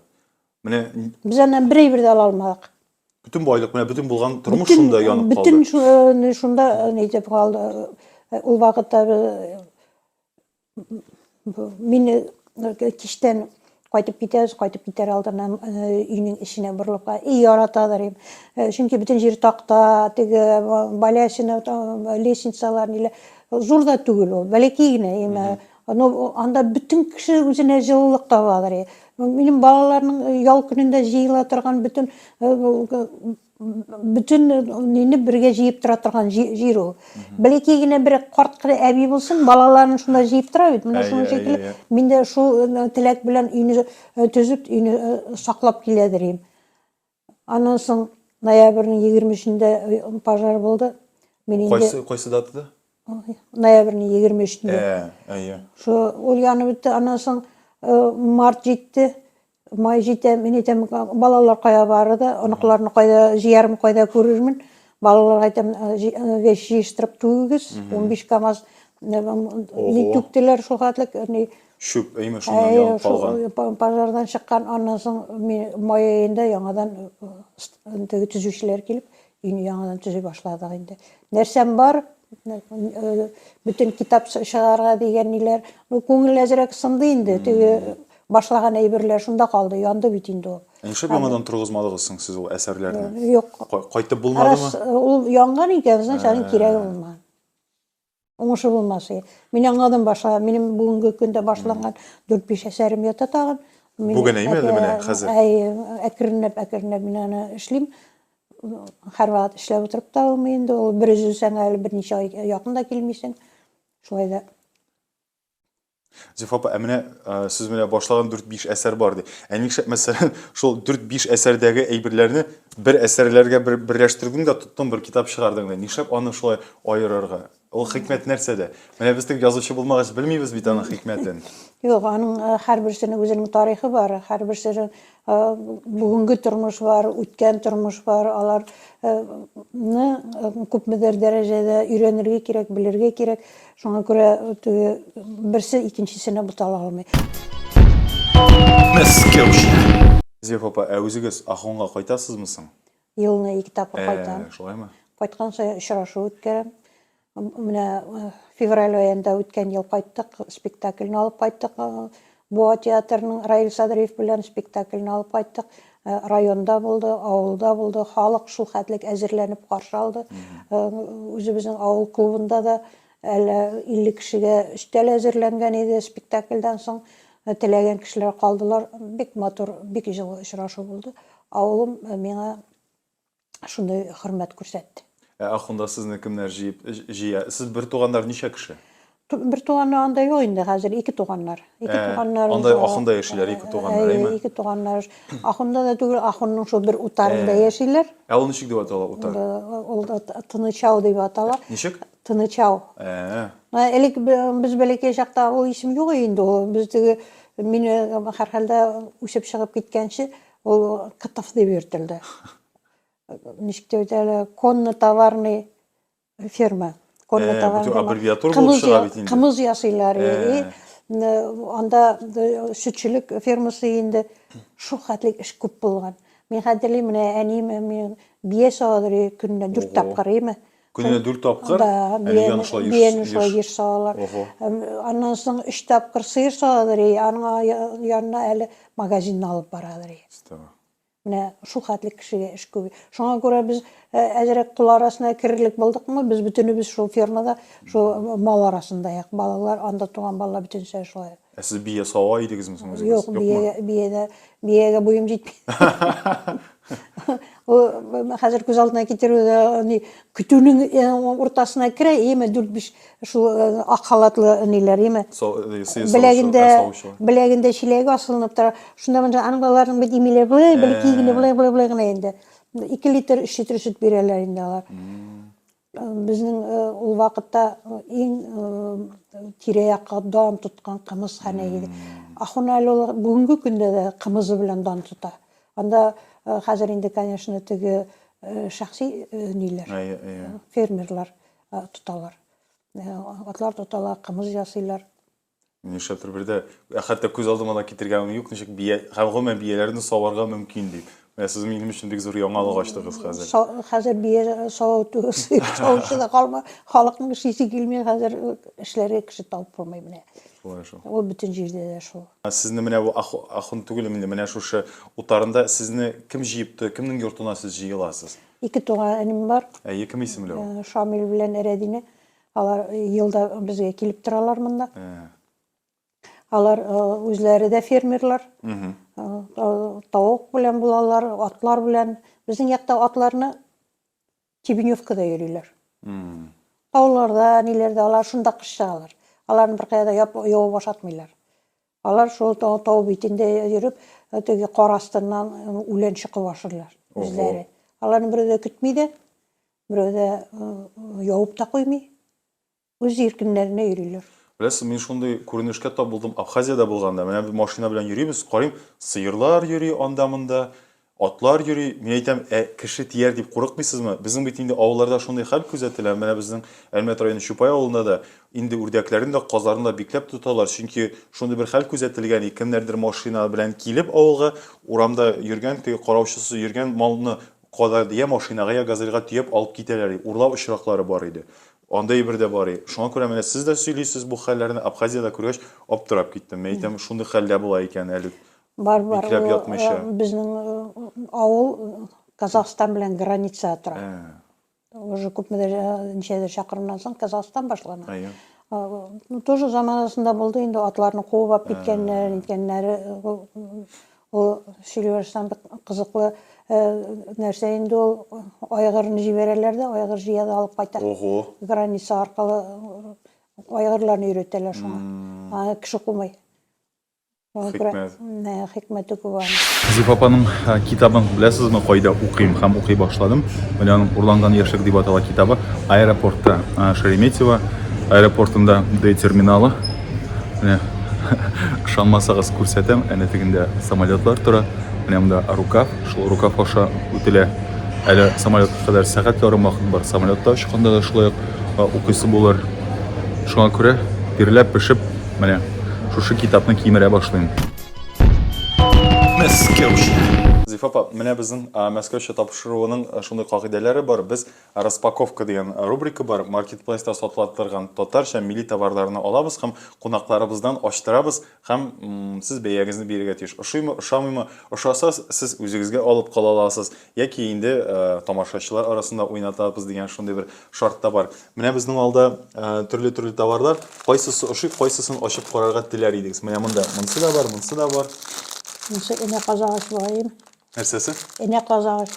Менә Без аннан бер дә ала алмадык. Бүтән байлык, менә бүтән булган тормыш шунда янып калды. Бүтән шунда нитеп калды. Ул вакытта мин киштән кайтып китәр алдыннан өйнең ишенә борылып, яратадыр. Чөнки бүтән җир такта, теге балясина, лестницалар ниләр зур да түгел ул, бәләкәй генә. Анда бүтән кеше үзенә җылылык табадыр. Минем балаларның ял көнендә җыела торган бүтән нине бергә җыеп тора торган җир ул. Бәләкәй генә бер карт әби булсын, балаларын шунда җыеп тора бит. Менә шуның шикелле мин дә шул теләк белән өйне төзеп, өйне саклап киләдер. Аннан соң ноябрьнең 23-ндә пожар булды. Мин инде Кайсы датада? Ноябрьнең 23-ндә. Шу ул янып бетте. Аннан соң март җитте. Май җитә, мин әйтәм, балалар кая барды, оныкларны кайда җыярмы, кайда күрермен. Балаларга әйтәм, вещь җыштырып түгегез, 15 КАМАЗ түктеләр шул хәтлек. Шүп, әйме шуннан янып калган. Пожардан чыккан, аннан соң май аенда яңадан төзүчеләр килеп, өйне яңадан төзү башладык инде. Нәрсәм бар? Бүтән китап чыгарга дигән ниләр. Күңел әзрәк сынды инде. Теге башлаган әйберләр шунда калды, янды бит инде ул. Нишләп яңадан торгызмадыгыз соң сез ул әсәрләрне? Юк. Кайтып булмадымы? Ул янган икән, значит, аның кирәге булмаган. Уңышы булмасы. Мин яңадан башлаган, минем бүгенге көндә башланган 4-5 әсәрем ята тагын. Бүген әйме әле менә хәзер? Әкренләп мин аны эшлим. Һәрвакыт эшләп утырып та булмый инде. Ул бер үзелсәң әле берничә ай якында килмисең. Шулай да. Зиф апа, менә сез менә башлаган 4-5 әсәр бар ди. Нишләп мәсәлән шул 4-5 әсәрдәге әйберләрне бер әсәрләргә берләштердең дә тоттың бер китап чыгардың да. Нишләп аны шулай аерырга? Ул хикмәт нәрсәдә? Менә без тик язучы булмагач белмибез бит аның хикмәтен. Юк, аның һәрберсенең үзенең тарихы бар, һәрберсенең бүгенге тормыш бар, үткән тормыш бар. Аларны күпмедер дәрәҗәдә өйрәнергә кирәк, белергә кирәк. Шуңа күрә берсе икенчесенә бутала алмый. Мәскәүчә. Зиф апа, үзегез Ахунга кайтасызмы соң? Елны 2 тапкыр кайтам. Шулаймы? Кайткан саен очрашу үткәрәм. Менә февраль аенда үткән ел кайттык, спектакльне алып кайттык. Буа театрының Раил Садриев белән спектакльне алып кайттык. Районда булды, авылда булды. Халык шул хәтлек әзерләнеп каршы алды. Үзебезнең авыл клубында да әле 50 кешегә өстәл әзерләнгән иде спектакльдән соң. Теләгән кешеләр калдылар. Бик матур, бик җылы очрашу булды. Авылым миңа шундый хөрмәт күрсәтте. Ахунда сезне кемнәр җыя? Сез бер туганнар ничә кеше? Бер туганнар анда юк инде хәзер, 2 туганнар. 2 туганнар. Анда Ахунда яшиләр, 2 туганнар, әйме? 2 туганнар. Ахунда да түгел, Ахунның шул бер утарында яшиләр. Ул ничек дип атала утар? Ул да Тынычау дип атала. Ничек? Тынычау. Элек без бәләкәй чакта ул исем юк инде ул. Бездәге мине һәрхәлдә үсеп чыгып киткәнче ул Кытов дип йөртелде. Ничек дип әйтәләр, конно-товарный ферма. Аббревиатура булып чыга бит инде. Кымыз ясыйлар. Анда сөтчелек фермасы инде шул хәтлек эш күп булган. Мин хәтерлим, менә әнием мен бия саадыр көненә 4 тапкыр, әйме? Көненә 4 тапкыр? Бияне шулай еш саалар. Аннан соң 3 тапкыр сыер саадыр, аның янына әле магазинны алып барадыр. Менә шул хәтлек кешегә эш күп. Шуңа күрә без әзрәк кул арасына кирерлек булдыкмы, без бүтенебез шул фермада, шул мал арасында як балалар, анда туган балалар бүтәнсә шулай. Сез бия сава идегезме соң үзегез? Юк, биягә буем җитми. Хәзер күз алдына китерүдә көтүнең уртасына керә, әйме 4-5 шул ак халатлы ниләр, әйме? Беләгендә чиләге асылынып тора. Шунда монда аның балаларның бит имиләр булай кигене булай гына инде. 2 литр, 3 литр сөт бирәләр инде алар. Безнең ул вакытта иң тирә-якка дан тоткан кымызхана иде. Ахуна әле бүгенге көндә дә кымызы белән дан тота. Анда хәзер инде, конечно, теге шәхси ниләр, фермерлар тоталар. Атлар тоталар, кымыз ясыйлар. Нишләптер бердә, хәтта күз алдыма да китергәнем юк, ничек бия, һәм гомумән бияләрне саварга мөмкин дип. Сез минем өчен бик зур яңалык ачтыгыз хәзер. Хәзер бия савучы да калма, халыкның эшлисе килми, хәзер эшләргә кеше табып булмый менә. Ул бөтен җирдә дә шул. Сезне менә бу Ахун түгел инде, менә шушы утарында сезне кем җыепты, кемнең йортына сез җыеласыз? 2 туганым бар. Кем исемле ул? Шамил белән Эрәдине. Алар елда безгә килеп торалар монда. Алар үзләре дә фермерлар. Тавык белән булалар, атлар белән. Безнең якта атларны Тебеневкада йөриләр. Тауларда, ниләрдә алар шунда кыш чыгалар. Аларны бер кайда ябып ашатмыйлар. Алар шул тау битендә йөреп, теге кар астыннан үлән чыгып ашырлар үзләре. Аларны берәү дә көтми дә, берәү дә ябып та куймый. Үз иркеннәренә йөриләр. Беләсез, мин шундый күренешкә тап булдым Абхазиядә булганда. Менә машина белән йөрибез, карыйм, сыерлар йөри анда-монда, атлар йөри. Мин әйтәм, кеше тияр дип курыкмыйсызмы? Безнең бит инде авылларда шундый хәл күзәтелә. Менә безнең Әлмәт районы Чупай авылында да инде үрдәкләрен дә, казларын да бикләп тоталар. Чөнки шундый бер хәл күзәтелгән, кемнәрдер машина белән килеп авылга, урамда йөргән, теге караучысы йөргән малны кадәр дия машинага я газельга төяп алып китәләр. Урлау очраклары бар иде. андай бер дә бар. Шуңа күрә менә сез дә сөйлисез бу хәлләрне, Абхазиядә күргәч аптырап киттем. Мен әйтәм, шундый хәлдә була икән әле. Бар, Бикләп ятмыйча. Безнең авыл Казахстан белән граница тора. Уже күпмедер ничәдер чакрымнан соң Казахстан башлана. Тоже заманасында булды инде атларны куып алып киткәннәр, иткәннәре. Ул сөйләшсәм кызыклы нәрсә инде ул айгырны җибәрәләр дә, айгыр җыяда алып кайта. Граница аркылы айгырларны өйрәтәләр шуңа. Кеше кумый. Хикмәте күп. Зифа апаның китабын беләсезме, кайда укыйм һәм укый башладым. Менә аның Урланган яшьлек дип атала китабы аэропортта Шереметьево аэропортында Д-терминалы. Менә ышанмасагыз күрсәтәм, әнә тегендә самолетлар тора. Менә монда рукав, шул рукав аша үтелә. Әле самолетка кадәр сәгать ярым вакыт бар. Самолетта очканда да шулай ук укыйсы булыр. Шуңа күрә биреләп пешеп, менә шушы китапны кимерә башлыйм. Зифа апа, менә безнең Мәскәүчә тапшыруының шундый кагыйдәләре бар. Без распаковка дигән рубрика бар. Маркетплейста сатыла торган татарча милли товарларны алабыз һәм кунакларыбыздан ачтырабыз һәм сез бәягезне бирергә тиеш. Ошыймы, ошамыймы? Ошаса сез үзегезгә алып кала аласыз. Яки инде тамашачылар арасында уйнатабыз дигән шундый бер шарт та бар. Менә безнең алда төрле товарлар, кайсысы ошый, кайсысын ачып карарга теләр идегез. Менә монда монсы да бар, монсы да бар. Монсы энә казагач булайым. Нәрсәсе? Энә казагач.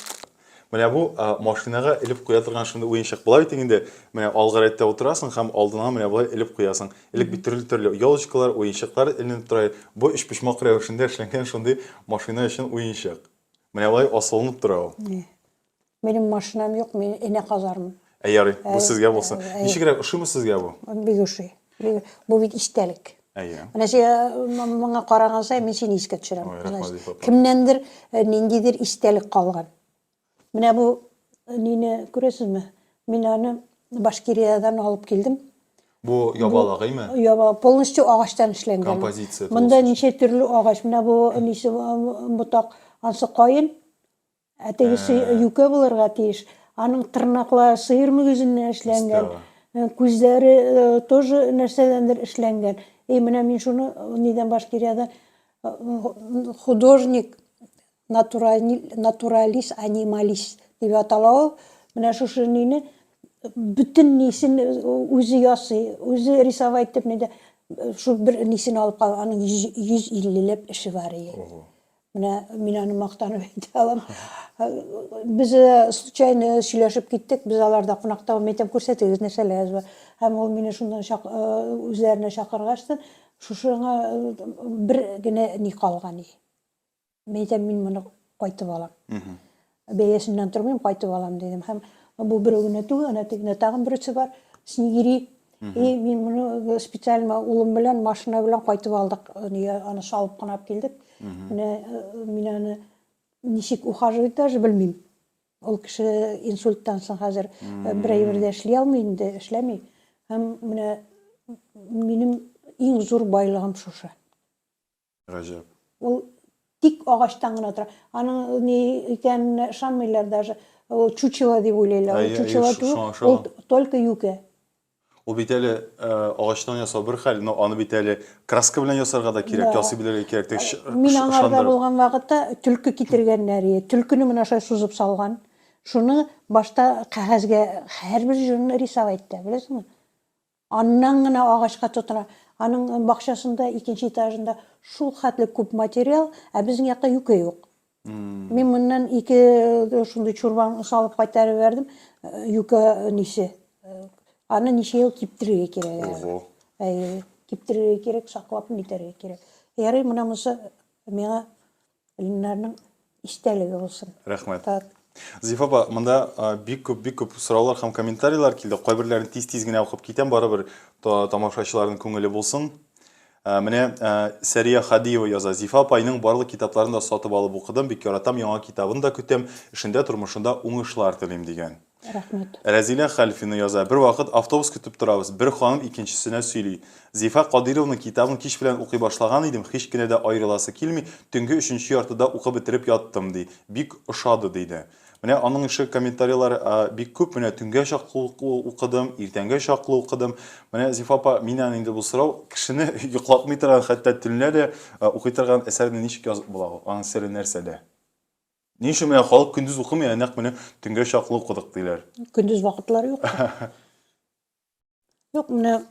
Менә бу машинага илеп куя торган шундый уенчык була бит инде. Менә алгы рәттә утырасың һәм алдына менә булай илеп куясың. Илеп бит төрле ялчыклар, уенчыклар иленеп тора. Бу эш почмак рәвешендә эшләнгән шундый машина өчен уенчык. Менә булай асылынып тора ул. Минем машинам юк, мин энә казармын. Ярый, бу сезгә булсын. Ничегрәк ошыймы сезгә бу? Бик ошый. Бу бит истәлек. Менә моңа караган сай мин сине искә төшерәм. Кемнәндер ниндидер истәлек калган. Менә бу нине күрәсезме? Мин аны Башкириядан алып килдем. Бу ябалагымы? Яба, полностью агачтан эшләнгән. Композиция. Монда ничә төрле агач. Менә бу нисе ботак, ансы каен. Әтегесе юкә булырга тиеш. Аның тырнаклары сыер мөгезеннән эшләнгән. Күзләре тоже нәрсәдәндер эшләнгән. Менә мин шуны нидән Башкирияда художник, натуралист, анималист дип атала ул. Менә шушы нине бүтән нисен үзе ясый, үзе рисовать итеп нидә шу бер нисен алып калган, аның 150 эше бар иде. Менә мин аны мактанып әйтә алам. Без случайно сөйләшеп киттек, без аларда кунакта мәйтәм күрсәтегез нәрсәләр бар. Һәм ул мине шундан үзләренә чакыргачты, шушыңа бер генә ни калган иде. Мәйтәм мин моны кайтып алам. Бәясеннән тормыйм, кайтып алам дидем. Һәм бу бер генә түгел, аны тегенә тагын берсе бар. Снегири. Мин моны специально улым белән машина белән кайтып алдык. Аны салып кына килдек. Мин аны ничек ухаживать даже белмим. Ул кеше инсульттан соң хәзер бер әйбердә эшли алмый инде, эшләми. Һәм менә минем иң зур байлыгым шушы. Гаҗәп. Ул тик агачтан гына тора. Аның ни икәнне ышанмыйлар даже. Ул чучело дип уйлыйлар. Чучело түгел, ул только юкә. Ул бит әле агачтан ясау бер хәл, но аны бит әле краска белән ясарга да кирәк, ясый белергә кирәк. Мин аңарда булган вакытта төлке китергәннәр иде. Төлкене менә шулай сузып салган. Шуны башта кәгазьгә һәрбер җырны рисовать итә, беләсеңме? Аннан гына агачка тотына. Аның бакчасында, икенче этажында шул хәтле күп материал, ә безнең якта юкә юк. Мин моннан 2 шундый чурбан салып кайтарып бердем. Юкә нисе. Аны ничә ел киптерергә кирәк. Киптерергә кирәк, саклап нитәргә кирәк. Ярый, менә монысы миңа Лениннарның истәлеге булсын. Рәхмәт. Зифа апа, монда бик күп сораулар һәм комментарийлар килде. Кайберләрен тиз генә укып китәм, барыбер тамашачыларның күңеле булсын. Менә Сәрия Хадиева яза. Зифа апайның барлык китапларын да сатып алып укыдым, бик яратам, яңа китабын да көтәм, эшендә, тормышында уңышлар телим дигән. Рәхмәт. Рәзилә Хәлфина яза. Бер вакыт автобус көтеп торабыз. Бер ханым икенчесенә сөйли. Зифа Кадировның китабын кич белән укый башлаган идем, һич кенә дә аерыласы килми, төнге 3нче яртыда укып бетереп яттым ди. Бик ошады диде. Менә аның ише комментарийлар бик күп. Менә төнгә чаклы укыдым, иртәнгә чаклы укыдым. Менә Зифа апа, миннән инде бу сорау кешене йоклатмый торган, хәтта төнлә дә укый торган әсәрне ничек язып була? Аның сере нәрсәдә? Ни өчен менә халык көндез укымый, нәкъ менә төнгә чаклы укыдык диләр. Көндіз вакытлары юк. Юк, менә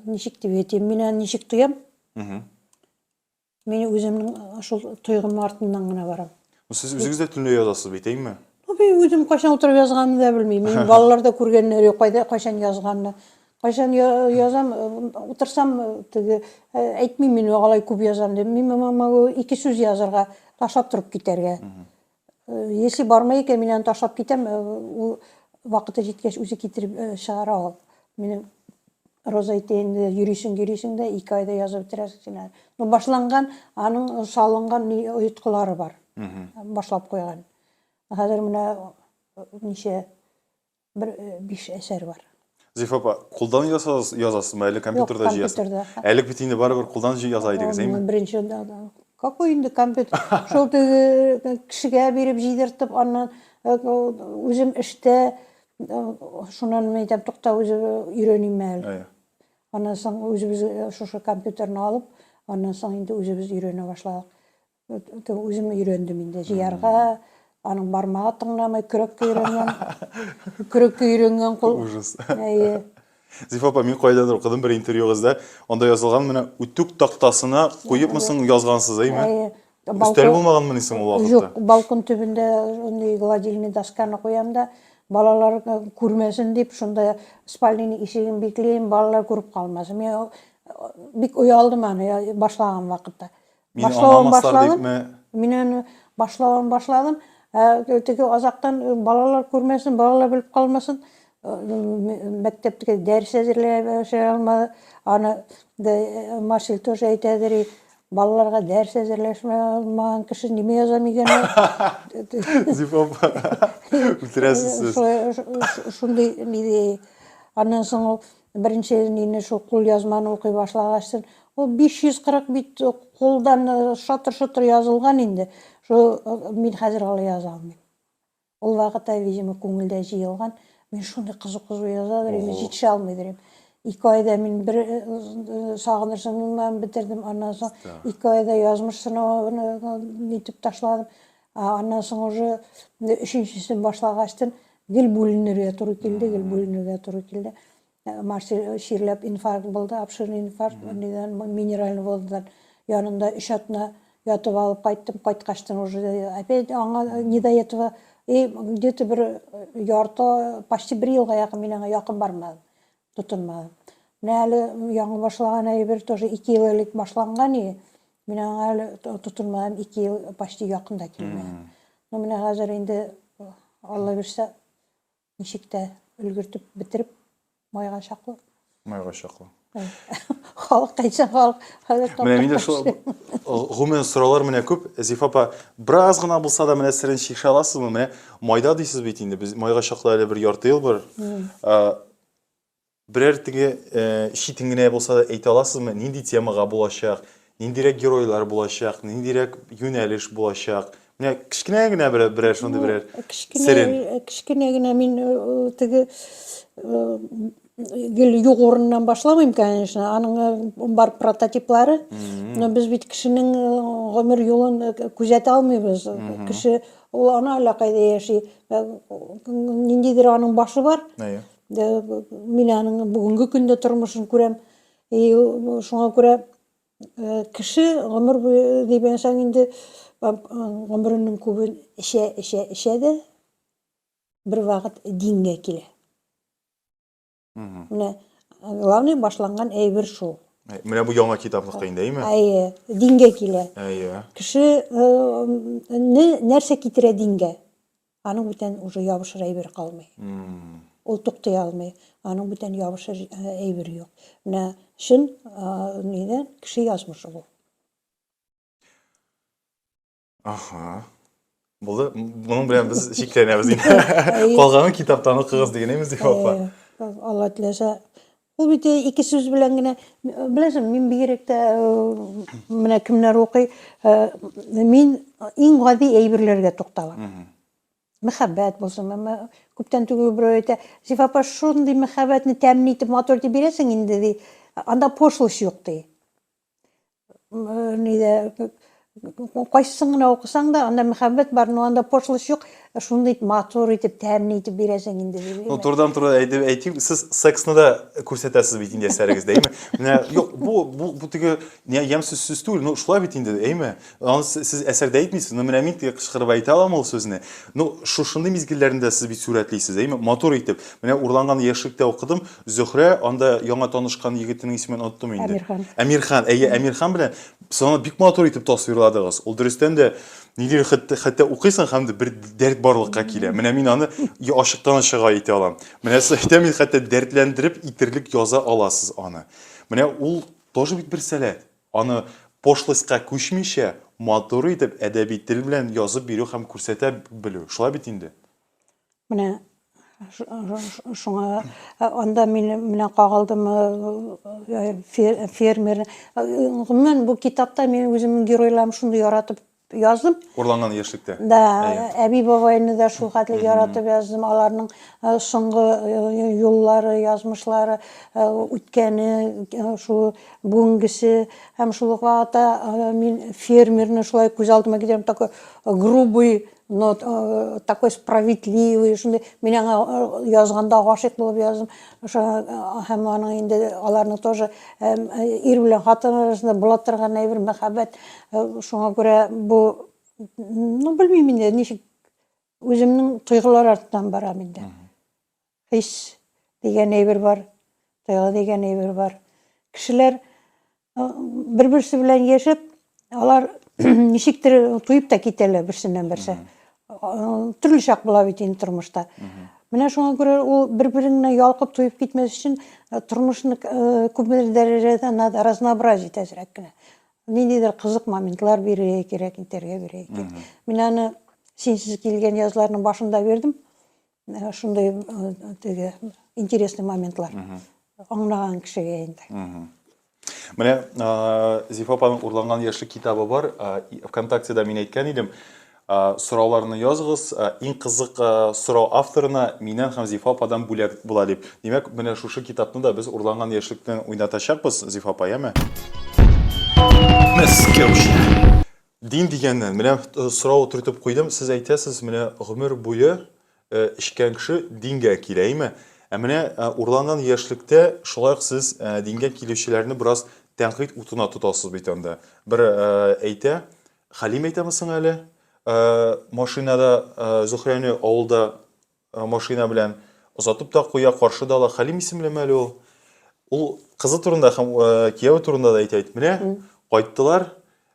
ничек дип әйтим, мин ничек тоям? Мен үземнең шул тойгым артыннан гына барам. Сез үзегез дә төнлә язасыз бит, әйме? Мен үзем кайчан утырып язганымны да белмим. Мен балалар да күргәннәр юк, кайчан язганны. Кайчан язам, утырсам, әйтмим мин алай күп язам дип. Мин ике сүз язарга, ташлап торып китәргә. Если бармай икән, мин аны ташлап китәм, ул вакыты җиткәч үзе китереп чыгара ул. Минем Роза әйтәйенде, йөрисең дә 2 айда язып бетерәсең син. Ну башланган, аның салынган оеткылары бар. Башлап куйган. Хәзер менә ничә 5 әсәр бар. Зифа апа, кулдан язасызмы, әле компьютерда җыясыз? Компьютерда. Әле бит инде барыбер кулдан яза идегез, әйме? Беренче какой инде компьютер? Шул кешегә биреп җидертеп, аннан үзем эштә шуннан мен әйтәм, тукта үзе өйрәним әле. Аннан соң үзебез шушы компьютерны алып, аннан соң инде үзебез өйрәнә башладык. Үзем өйрәндем инде җыярга, аның бармагы тыңламай көрәккә өйрәнгән кул. Ужас. Зифа апа, мин кайдадыр укыдым бер интервьюгызда, анда язылган менә үтүк тактасына куепмысың язгансыз, әйме? Өстәл булмаганмы соң ул вакытта? Юк, балкон төбендә гладильный досканы куям да, балалар күрмәсен дип, шунда спальняның ишеген биклейм, балалар күреп калмасын. Мен бик уялдым аны башлаган вакытта. Мин башладым. Теге азактан балалар күрмәсен, балалар белеп калмасын. Мәктәптәге дәрес әзерләп алмады. Аны Марсель тоже әйтәдер, балаларга дәрес әзерләшмәгән кеше нимә язам икән? Зифа апа, үтерәсез. Шундай диде. Аннан соң беренче нине шул кул язманы укый башлагачтан, ул 540 бит кулдан шатыр-шатыр язылган инде. Шул мин хәзер алай яза алмыйм. Ул вакытта, видимо, күңелдә җыелган. Мен шундай кызык-кызык яза берем, җитешә алмыйм. 2 айда мин бер сагынышымны битердем, аннан соң 2 айда язмыш сынавын нитеп ташладым. Аннан соң уже 3-нчесен башлагачтан гел бүленергә туры килде. Марсель ширләп инфаркт булды, обширный инфаркт, минеральный водадан янында 3 атна ятып алып кайттым, кайткачтан уже опять аңа не до этого где-то бер ярты, почти 1 елга якын мин аңа якын бармадым, тотынмадым. Менә әле яңа башлаган әйбер тоже 2 ел элек башланган иде. Мин аңа әле тотынмадым, 2 ел почти якында килмәгән. Ну менә хәзер инде Алла бирсә, ничек тә өлгертеп битереп майга чаклы. Халык кайчан халык хәзер тапты. Менә миндә шул гомумән сораулар менә күп. Зифа апа, бераз гына булса да менә серен шиша аласызмы? Менә майда дисез бит инде. Без майга чаклы әле бер ярты ел бар. Берәр теге читен генә булса да әйтә аласызмы? Нинди темага булачак? Ниндирәк геройлар булачак? Ниндирәк юнәлеш булачак? Менә кичкенә генә берәр шундый берәр серен. Кичкенә генә мин теге гел юк урыннан башламыйм, конечно. Аның бар прототиплары. Но без бит кешенең гомер юлын күзәтә алмыйбыз. Кеше ул ана әллә кайда яши. Ниндидер аның башы бар. Мин аның бүгенге көндә тормышын күрәм. Шуңа күрә кеше гомер дип әйтсәң инде гомеренең күбен эчә дә бер вакыт дингә килә. Менә главный башланган әйбер шул. Менә бу яңа китапныкы инде, әйме? Дингә килә. Кеше нәрсә китерә дингә? Аның бүтән уже ябышыр әйбер калмый. Ул туктай алмый. Аның бүтән ябышыр әйбер юк. Менә шин нидән кеше язмышы бу. Булды. Буның белән без шикләнәбез инде. Калганы китаптан укыгыз дигән әйме, Зифа апа? Алла теләсә, Ул бит ике сүз белән генә, беләсең, мин бигрәк тә менә кемнәр укый, мин иң гади әйберләргә тукталам. Мәхәббәт булсын, күптән түгел берәү әйтә, Зифа апа, шундый мәхәббәтне тәэмин итеп матур итеп бирәсең инде, ди, анда пошлость юк, ди. Кайсысын гына укысаң да, анда мәхәббәт бар, но анда пошлость юк, шундый матур итеп тәэмин итеп бирәсең инде, ди. Турыдан-туры әйтим, сез сексны да күрсәтәсез бит инде әсәрегездә, әйме? Менә юк, бу теге ямсыз сүз түгел, ну шулай бит инде, әйме? Аны сез әсәрдә әйтмисез, но менә мин теге кычкырып әйтә алам ул сүзне. Ну шушындый мизгелләрендә сез бит сүрәтлисез, әйме? Матур итеп. Менә урланган яшьлектә укыдым, Зөһрә, анда яңа танышкан егетнең исемен оттым инде. Әмирхан, Әмирхан белән саны бик матур итеп тасвирладыгыз. Ул дөрестән дә нидер хәтта укыйсың һәм дә бер дәрт барлыкка килә. Менә мин аны ачыктан ачыга әйтә алам. Менә сез мин хәтта дәртләндереп итерлек яза аласыз аны. Менә ул тоже бит бер сәләт. Аны пошлостька күчмичә, матур итеп әдәби тел белән язып бирү һәм күрсәтә белү. Шулай бит инде. Менә шуңа анда менә кагылдым фермер. Гомумән бу китапта мин үземнең геройларым шундый яратып яздым. Урланган яшьлектә. Да, әби бабайны да шул хәтле яратып яздым. Аларның соңгы юллары, язмышлары, үткәне, шул бүгенгесе һәм шул вакытта мин фермерны шулай күз алдыма китерәм, такой грубый, но такой справедливый, шундай мин аңа язганда гашыйк булып яздым. Һәм аның инде аларның тоже ир белән хатын арасында була торган бер мәхәббәт. Шуңа күрә бу, ну белмим инде, ничек үземнең тойгылар артыннан барам инде. Хис дигән әйбер бар, тойгы дигән әйбер бар. Кешеләр бер-берсе белән яшәп, алар ничектер туйып та китәләр берсеннән берсе. Төрле чак була бит инде тормышта. Менә шуңа күрә ул бер-беренә ялкып туйып китмәс өчен тормышны күпмедер дәрәҗәдә надо разнообразить әзрәк кенә. Ниндидер кызык моментлар бирергә кирәк, итәргә кирәк. Мин аны синсез килгән язларның башында бердем. Шундай теге интересный моментлар. Аңлаган кешегә инде. Менә Зифа апаның урланган яшьлек китабы бар. ВКонтактеда мин әйткән идем. Сорауларны языгыз, иң кызык сорау авторына миннән һәм Зифа ападан бүләк була дип. Димәк, менә шушы китапны да без урланган яшьлектән уйнатачакбыз, Зифа апа, яме? Мәскәүчә. Дин дигәннән, менә сорау төртеп куйдым, сез әйтәсез, менә гомер буе эчкән кеше дингә килә, әйме? Менә урланган яшьлектә шулай ук сез дингә килүчеләрне бераз тәнкыйть утына тотасыз бит анда. Бер әйтә, Хәлим әйтәмесең әле? Машинада Зөһрәне авылда машина белән озатып та куя, каршыда ла Хәлим исемлеме әле ул? Ул кызы турында һәм кияү турында да әйтә. Менә кайттылар,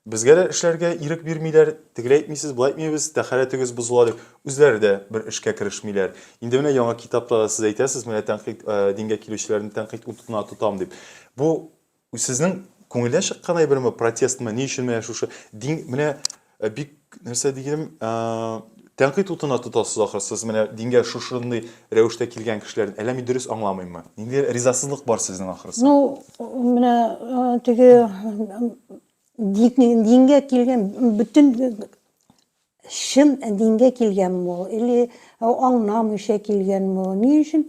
безгә дә эшләргә ирек бирмиләр, тегеләй әйтмисез, булай әйтмибез, тәхәрәтегез бозыла дип, үзләре дә бер эшкә керешмиләр. Инде менә яңа китапта сез әйтәсез, менә тәнкыйть дингә килүчеләрне тәнкыйть утына тотам дип. Бу сезнең күңелдән чыккан әйберме, протестмы, ни өчен менә шушы дин менә бик нәрсә дигәнем, тәнкыйть утына тотасыз ахры, сез менә дингә шушындый рәвештә килгән кешеләрне әллә мин дөрес аңламыйммы? Нинди ризасызлык бар сезнең ахрысы? Ну, менә теге дингә килгән бүтән шын дингә килгәнме ул, или аңламыйча килгәнме? Ни өчен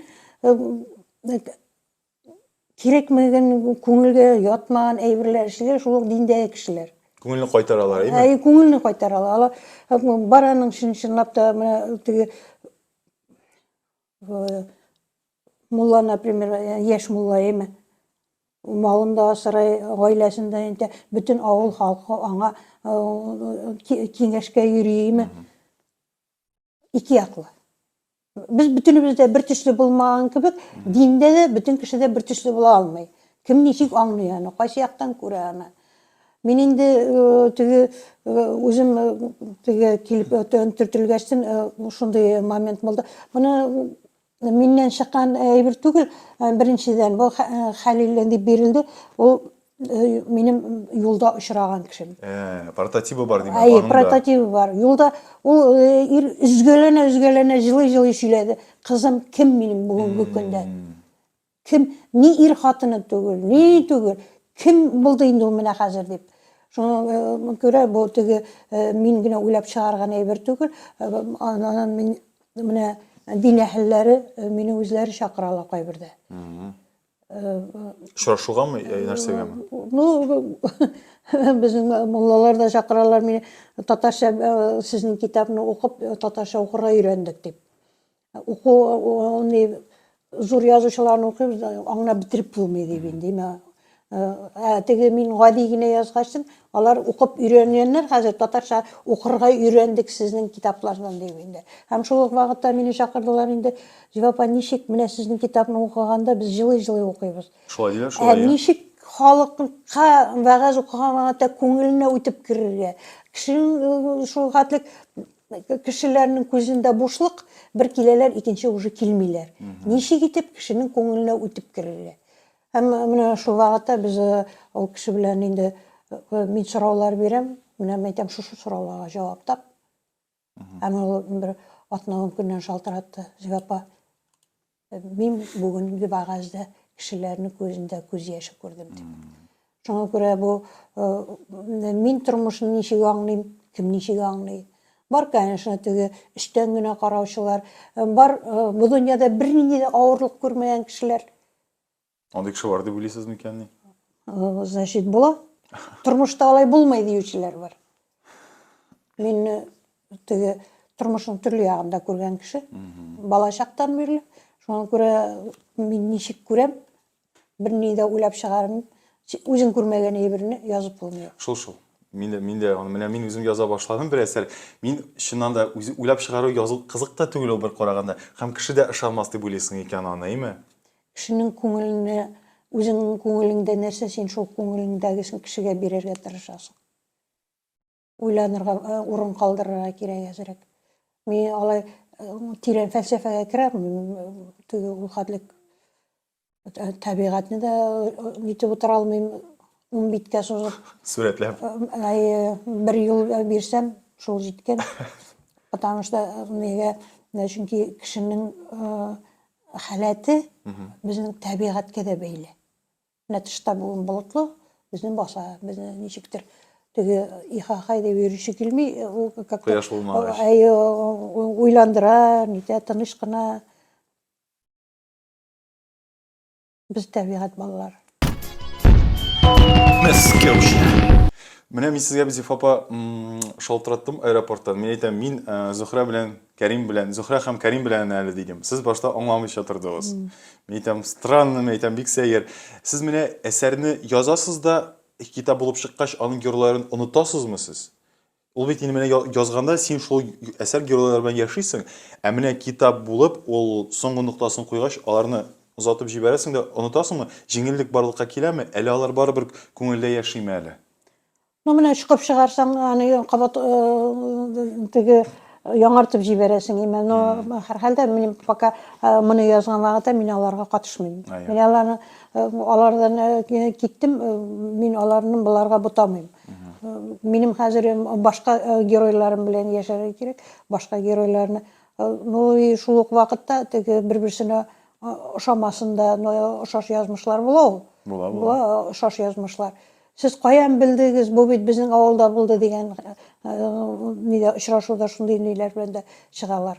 кирәкмәгән, күңелгә ятмаган әйберләр эшләр, шул диндәге кешеләр. Күңелне кайтаралар, әйме? Күңелне кайтаралар. Бараның чынлап та менә теге мулла, например, яшь мулла әйме? Малында асрай, гаиләсендә инде бүтән авыл халкы аңа киңәшкә йөрийме? Ике яклы. Без бүтәнебез дә бер төсле булмаган кебек, диндә дә бүтән кеше дә бер төсле була алмый. Кем ничек аңлый аны, кайсы яктан күрә аны? Мин инде теге үзем теге килеп төртелгәчтен шундый момент булды. Моны миннән чыккан әйбер түгел, беренчедән бу Хәлил дип бирелде, ул минем юлда очраган кеше. Прототипы бар димәк аның да. Прототипы бар. Юлда ул үзгәләнә, жылый сөйләде. Кызым, кем минем бүгенге көндә? Кім, не ир хатыны түгел, не түгел. Кім болды инде ул менә хәзер дип. Шуңа күрә бу теге мин генә уйлап чыгарган әйбер түгел. Аннан мин менә дин әһелләре мине үзләре чакыралар кайбердә. Очрашугамы, нәрсәгәме? Ну, безнең муллалар да чакыралар мине. Татарча сезнең китапны укып, татарча укырга өйрәндек дип. Уку ни зур язучыларны укыйбыз, аңлап бетереп булмый дип инде. Теге мин гади генә язгачтын, алар укып өйрәнгәннәр, хәзер татарча укырга өйрәндек сезнең китаплардан дип инде. Һәм шул ук вакытта мине чакырдылар инде. Җавапа ничек менә сезнең китапны укыганда без җылый-җылый укыйбыз. Шулай диләр, шулай. Ничек халыкка вәгазь укыган вакытта күңеленә үтеп керергә. Кешенең шул хәтлек кешеләрнең күзендә бушлык, бер киләләр, икенче уже килмиләр. Ничек итеп кешенең күңеленә үтеп керергә. Һәм менә шул вакытта без ул кеше белән инде мин сораулар бирәм, менә әйтәм шушы сорауларга җавап тап. Һәм ул бер атнагы көннән шалтыратты. Җавапа, мин бүгенге вагазда кешеләрнең күзендә күз яше күрдем дип. Шуңа күрә бу мин тормышны ничек аңлыйм, кем ничек аңлый. Бар, конечно, теге эштән генә караучылар, бар бу дөньяда бернинди дә авырлык күрмәгән кешеләр. Андый кеше бар дип уйлыйсыз микәнни? Значит, була. Тормышта алай булмый диючеләр бар. Мин теге тормышның төрле ягында күргән кеше. Бала чактан бирле. Шуңа күрә мин ничек күрәм, берни дә уйлап чыгармыйм. Үзең күрмәгән әйберне язып булмый. Шул. Мин үзем яза башладым бер әсәр. Мин чыннан да уйлап чыгару язу кызык та түгел бер караганда. Һәм кеше дә ышанмас дип уйлыйсың икән аны, әйме? Кешенең күңеленә, үзеңнең күңелеңдә нәрсә, син шул күңелеңдәгесен кешегә бирергә тырышасың. Уйланырга, урын калдырырга кирәк әзрәк. Мин алай тирән фәлсәфәгә керәм, теге ул хәтлек табигатны да нитеп утыра алмыйм. Биткә сузып. Сурәтләп. Бер ел бирсәм, шул җиткән. Потому что нигә, чөнки кешенең халаты безнең табигатькә дә бәйле. Тышта бүген болытлы, безнең баса, безне ничектер теге ихахай дип йөрүче килми, ул как Кояш булмагач. Уйландыра, нитә тыныч кына. Без табигат балалар. Мәскәүчә. Менә мин сезгә Зиф апа шалтыраттым аэропорттан. Мин әйтәм, мин Зөһрә белән Кәрим белән, Зөһрә һәм Кәрим белән әле дидем. Сез башта аңламыйча тордыгыз. Мин әйтәм, странно, мин әйтәм, бик сәер. Сез менә әсәрне язасыз да, китап булып чыккач, аның геройларын онытасызмы сез? Ул бит инде менә язганда син шул әсәр геройлары белән яшисең, ә менә китап булып, ул соңгы ноктасын куйгач, аларны озатып җибәрәсең дә онытасыңмы? Җиңеллек барлыкка киләме? Әле алар барыбер күңелдә яшиме әле? Ну, менә чыгып чыгарсаң, аны кабат теге яңартып җибәрәсең име. Но һәрхәлдә мин пока моны язган вакытта мин аларга катышмыйм. Мин алардан киттем, мин аларны буларга бутамыйм. Минем хәзер башка геройларым белән яшәргә кирәк, башка геройларны. Ну, и шул ук вакытта теге бер-берсенә ошамасында, но ошаш язмышлар була ул. Була ошаш язмышлар. Сез каян белдегез, бу бит безнең авылда булды дигән нидә очрашуда шундый ниләр белән дә чыгалар.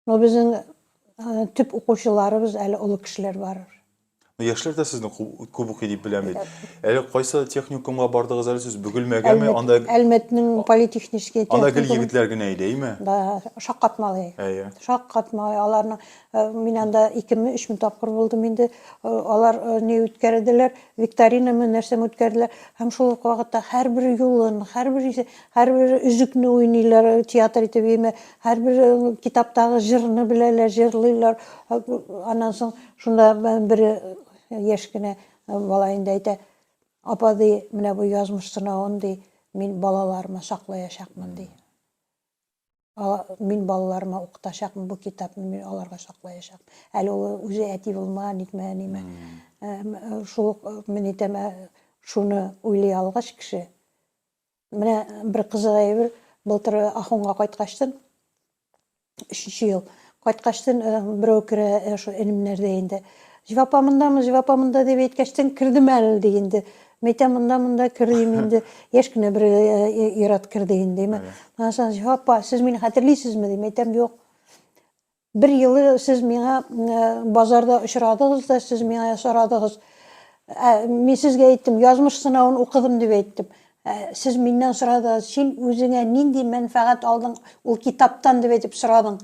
Но безнең төп укучыларыбыз әле олы кешеләр бар. Яшьләр дә сезне күп укый дип беләм бит. Әле кайсы техникумга бардыгыз әле сез бөгелмәгәнме? Анда Әлмәтнең политехнический техникум. Анда гел егетләр генә иде, әйме? Да, шаккатмалый. Шаккатмалый. Аларның мин анда 2-3 тапкыр булдым инде. Алар не үткәрделәр, викторинамы нәрсәме үткәрделәр. Һәм шул вакытта һәрбер юлын, һәрбер үзекне уйныйлар, театр итеп әйме, һәрбер китаптагы җырны беләләр, җырлыйлар. Аннан соң шунда бер яшь кенә бала инде әйтә, апа ди, менә бу язмышсына ди, мин балаларыма саклаячакмын ди. Мин балаларыма укытачакмын, бу китапны мин аларга саклаячакмын. Әле ул үзе әти булмаган, итмәгән. Шул мин әйтәм, шуны уйлый алгач кеше. Менә бер кызык әйбер, былтыр Ахунга кайткачтын, 3нче ел Кайткачтын бирөө кире ошо энимнер дегенде. Живапамында деп айткачтын кирдим әле дегенде. Метем мында кирдим инде. Эшкине бир ират кир дегенде. Анан Живапа, сиз мени хатırlыйсызбы дейм. Метем жок. Бир жылы сиз миңа базарда очрадыгыз да, сиз миңа сорадыгыз. Мен сизге айттым, язмыш сынауын укыдым деп айттым. Сиз менден сорадыгыз, сен өзүңө нинди менфаат алдың ул китаптан деп айтып сорадың.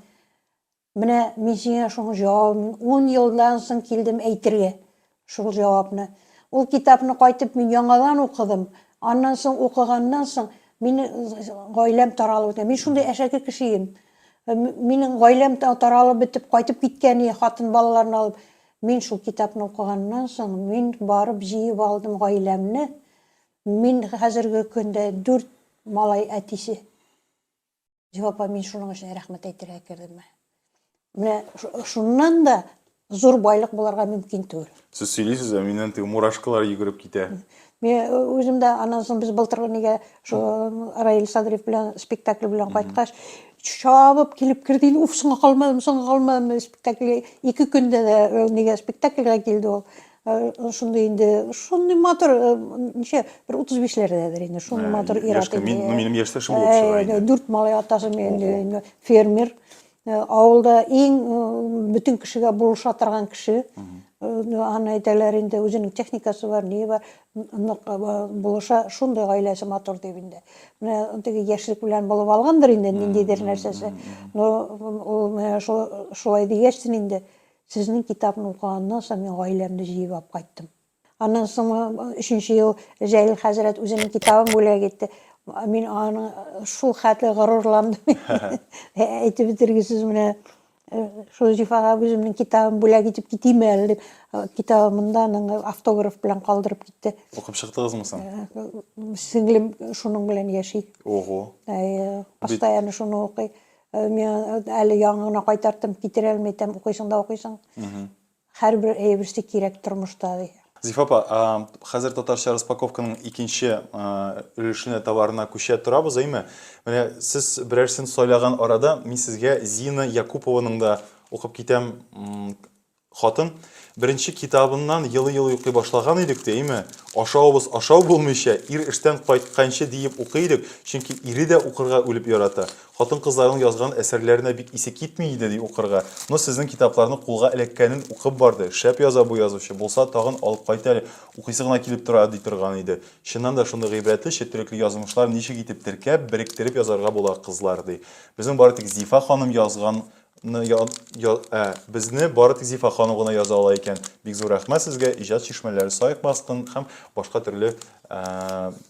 Менә мен сиңа шуны җавабын 10 елдан соң килдем әйтергә. Шул җавапны. Ул китапны кайтып мин яңадан укыдым. Аннан соң укыганнан соң мине гаиләм таралып бетә. Мин шундый әшәке кеше. Минең гаиләм таралып бетеп кайтып киткән, хатын балаларын алып. Мин шул китапны укыганнан соң мин барып җыеп алдым гаиләмне. Мин хәзерге көндә 4 малай әтисе. Җавапа, мин шуның өчен рәхмәт әйтергә кирдем. Менә шуннан да зур байлык буларга мөмкин түгел. Сез сөйлисез, миннән теге мурашкалар йөгереп китә. Мен өзüm дә аннан соң без былтыргы нигә шо Раил Садриев белән спектакль белән кайткач чабып килеп кирдин, уф, соңга калмадым, спектакль 2 көндә дә нигә спектакльгә килде ул. Шундый инде, шундый матур, ничә, бер 35-ләрдәдер инде, шундый матур ират инде. Минем яшьтәшем булып чыга инде. 4 малай атасы мен фермер. Авылда иң бүтүн кешегә булыша торган кеше. Аны әйтәләр инде, үзенең техникасы бар, не бар, булыша шундый гаиләсе матур дип инде. Менә теге яшьлек белән булып алгандыр инде, ниндидер нәрсәсе. Ул шулай дигәчтен инде, сезнең китапны укыганнан соң мин гаиләмне җыеп алып кайттым. Аннан соң 3нче ел Җәлил хәзрәт үзенең китабын бүләк итте. Мин аны шул хәтле горурландым. Әйтеп бетергесез менә шул Зифага үземнең китабын бүләк итеп китим әле дип, китабымда аның автограф белән калдырып китте. Укып чыктыгызмы соң? Сеңлем шуның белән яши. Ого. Постоянно шуны укый. Мен әле яңына кайтартып китер алмыйм, укыйсың да укыйсың. Һәрбер әйберсе кирәк тормышта ди. Зифапа, хәзер татарча распаковканың икенче өлешенә товарына күчә торабыз, әйме? Менә сез берәрсен сайлаган арада мин сезгә Зина Якупованың да укып китәм хатын. Беренче китабыннан елы-елы укый башлаган идек дә, әйме? Ашавыбыз ашау булмыйча, ир эштән кайтканчы диеп укый идек, чөнки ире дә укырга үлеп ярата. Хатын-кызларның язган әсәрләренә бик исе китми иде ди укырга. Но сезнең китапларны кулга эләккәнен укып барды. Шәп яза бу язучы. Булса тагын алып кайт әле. Укыйсы гына килеп тора ди торган иде. Чыннан да шундый гыйбрәтле четерекле язмышлар ничек итеп теркәп, беректереп язарга була кызлар ди. Безнең бары тик Зифа ханым язган безне бары тик Зифа ханым гына яза ала икән. Бик зур рәхмәт сезгә. Иҗат чишмәләре сайыкмасын һәм башка төрле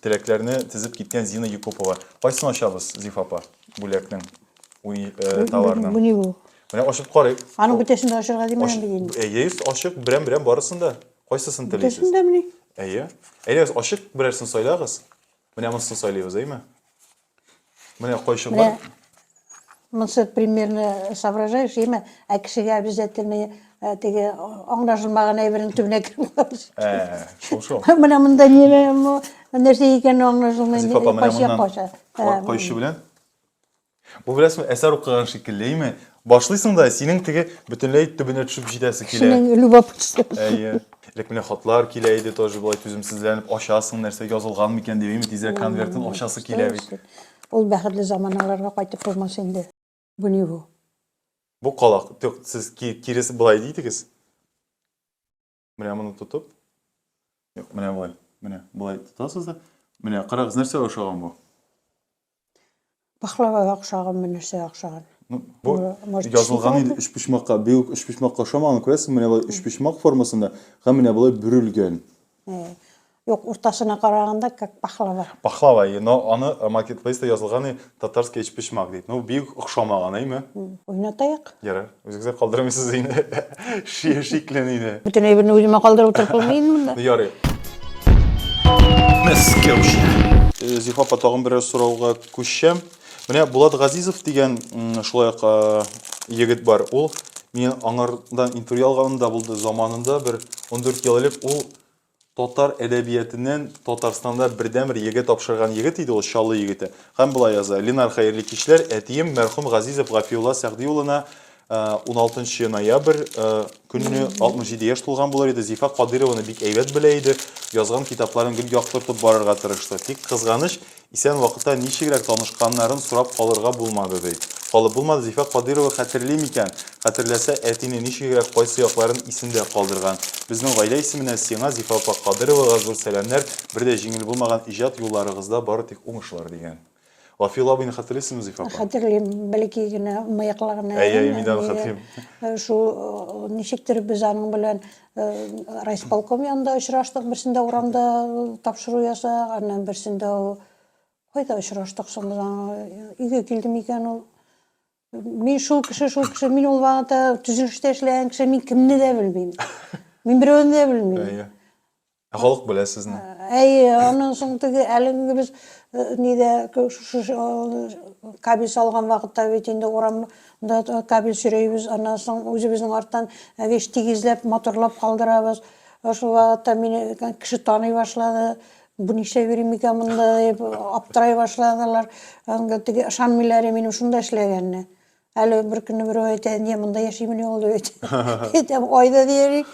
теләкләрне тизеп киткән Зина Якупова. Кайсын ачабыз, Зифапа, бүләкнең товарны? Бу ни бу? Менә ачып карыйк. Аның бүтәсен дә ачырга димәгән бит. Әйе, ачык берәм-берәм барысын да. Кайсысын телисез? Бүтәсен дә менә. Әйе. Әйе, ачык берәрсен сайлагыз. Менә монысын сайлыйбыз, әйме? Менә кайчык бар. Монсы примерно соображаешь, әйме? Ә кешегә обязательно теге аңлашылмаган әйберне төбенә кирип калыш. Шул. Менә монда нәрсә икәнен аңлашылмый. Зифапа, менә моннан кайчы белән? Бу беләсезме, әсәр укыган шикелле, әйме? Башлыйсың да, синең теге бөтенләй төбенә төшеп җитәсе килә. Шуның любопытство. Әйе. Лек менә хатлар килә иде, тоже булай түземсезләнеп, ачасың, нәрсә язылганмы икән дип, әйме, тизрәк конвертын ачасы килә бит. Ул бәхетле заманаларга кайтып булмас инде. Бу ни бу? Бу калак, сез киресе булай дидегез. Менә моны тотып. Юк, менә булай. Менә булай тотасыз да. Менә карагыз, нәрсә охшаган бу? Пахлава охшаган, нәрсә охшаган. Бу язылган иде 3 почмакка, бик 3 почмакка охшамаган, күрәсез, менә булай 3 почмак формасында, һәм менә булай бүрелгән. Юк, уртасына караганда как пахлава. Пахлава, но аны маркетплейста язылган татарский 3 почмак дип. Ну, бик охшамаган, әйме? Уйнатайык. Ярар, үзегезгә калдырмыйсыз инде. Шиклән иде. Бүтән әйберне үземә калдырып утырып булмыймы монда? Ярый. Мәскәүчә. Зифапа, тагын бер сорауга күчәм. Менә Булат Газизов дигән шулай егет бар. Ул мин аңардан интервью алганда булды заманында бер 14 ел элек ул татар әдәбиятыннан Татарстанда бердән-бер егет тапшырган егет иде, ул Чаллы егете. Һәм булай яза: Ленар хәерле кичләр, әтием мәрхүм Газизов Гафиулла Сәгъди улына 16 ноябрь күнне 67 яшь тулган булыр иде. Зифа Кадырованы бик әйбәт белә иде. Язган китапларын гел яктыртып барырга тырышты. Тик кызганыч, исән вакытта ничегрәк танышканнарын сорап калырга булмады ди. Калып булмады. Зифа Кадырова хәтерли микән? Хәтерләсә, әтине ничегрәк кайсы якларын исендә калдырган. Безнең гаилә исеменә сиңа Зифа Кадыровага зур сәламнәр. Бер дә җиңел булмаган иҗат юлларыгызда бары тик уңышлар дигән. Гафил абыйны хәтерлисезме, Зифа апа? Хәтерлим, бәлки генә мыякларына. Мин дә хәтерлим. Шул ничектер без аның белән райисполком янында очраштык, берсендә урамда тапшыру ясаганнан, берсендә кайда очраштык соң, өйгә килдем икән ул. Мин шул кеше, мин ул вакытта төзелештә эшләгән кеше, мин кемне дә белмим. Мин берәүне дә белмим. Халык белә сезне. Аннан соң теге әлеге без нидә кабель салган вакытта бит инде урамда кабель сөрәйбез, аннан соң үзебезнең арттан веш тигезләп, моторлап калдырабыз. Шул вакытта мине кеше таный башлады. Бу нишләп йөрим икән монда дип аптырай башладылар. Теге ышанмыйлар минем шунда эшләгәнне. Әле бер көнне берәү әйтә, "Не, монда яшиме ул?" дип. Әйтәм, "Айда диярик,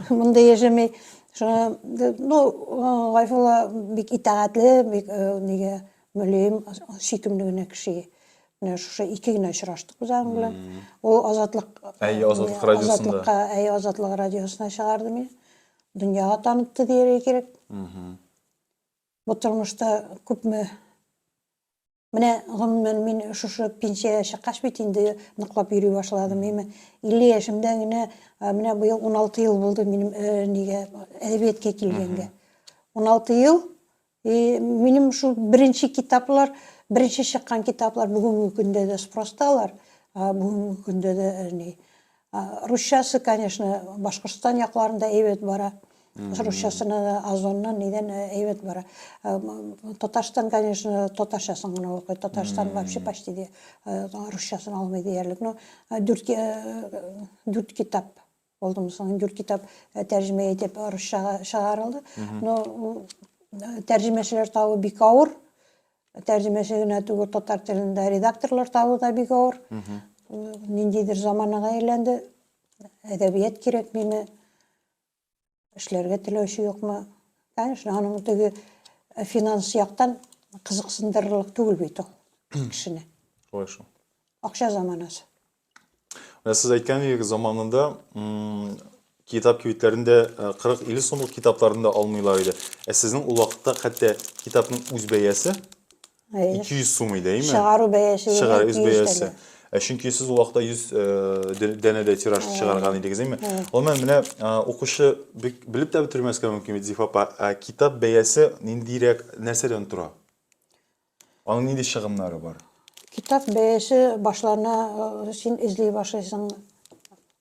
монда яшәмәй." Гайфулла бик итәгатьле, бик нигә мөлаем, сөйкемле генә кеше. Менә шушы ике генә очраштык без аның белән. Ул Азатлык радиосында. Азатлык радиосына чыгарды мине. Дөньяга танытты дияргә кирәк. Бу тормышта күпме менә гомумән мин шушы пенсияга чыккач бит инде ныклап йөри башладым. 50 яшемдә генә менә быел 16 ел булды минем нигә әдәбиятка килгәнгә. 16 ел минем шул беренче китаплар, беренче чыккан китаплар бүгенге көндә дә спросталар. Бүгенге көндә дә ни русчасы, конечно, Башкортстан якларында әйбәт бара. Русчасына да Озоннан нидән әйбәт бара. Татарстан, конечно, татарчасын гына укый. Татарстан вообще почти де русчасын алмый диярлек. Но 4 китап булдым соң, 4 китап тәрҗемә итеп русчага чыгарылды. Но тәрҗемәчеләр табу бик авыр. Тәрҗемәче генә түгел, татар телендә редакторлар табу да бик авыр. Ниндидер заманага әйләнде. Әдәбият кирәк миңа. Эшләргә теләүче юкмы? Конечно, аның теге финанс яктан кызыксындырырлык түгел бит ул кешене. Шулай шул. Акча заманасы. Сез әйткән заманында китап кибетләрендә 40-50 сумлык китапларында алмыйлар иде. Сезнең ул вакытта хәтта китапның үз бәясе 200 сум иде, әйме? Чыгару бәясе. Чыгару үз бәясе. Чөнки сез ул вакытта 100 дәнәдә тираж чыгарган идегез, әйме? Ул менә укучы белеп тә бетермәскә мөмкин бит, Зифа апа. Китап бәясе ниндирәк нәрсәдән тора? Аның нинди чыгымнары бар? Китап бәясе башларына син эзли башлыйсың.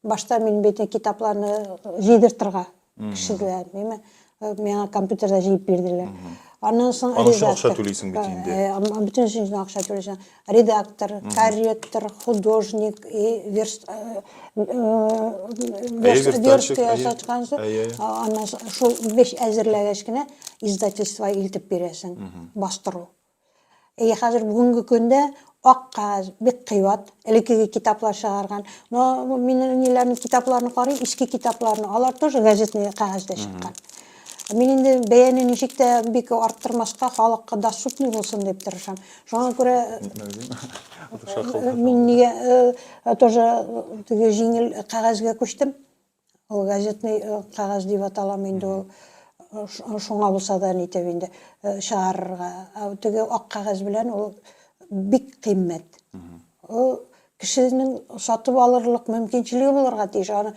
Башта мин бит китапларны җыйдыртырга кешеләр, әйме? Миңа компьютерда җыйып бирделәр. Аннан соң акча түлисең бит инде. Бүтәнсен акча түлисең. Редактор, корректор, художник, верстка ясаткан соң, аннан шул 5 әзерләгәч кенә издательство илтеп бирәсең, бастыру. Хәзер бүгенге көндә ак кагаз бик кыйбат, элекеге китаплар чыгарган. Но минем ниләрне китапларны карый, иске китапларны, алар тоже газетный кагазда чыккан. Мин инде бәяне ничек тә бик арттырмаска, халыкка доступный булсын дип тырышам. Шуңа күрә мин нигә тоже теге җиңел кагазга күчтем. Ул газетный кагаз дип аталам инде ул. Шуңа булса да нитеп инде чыгарырга. Теге ак кагаз белән ул бик кыйммәт. Ул кешенең сатып алырлык мөмкинчелеге булырга тиеш. Аны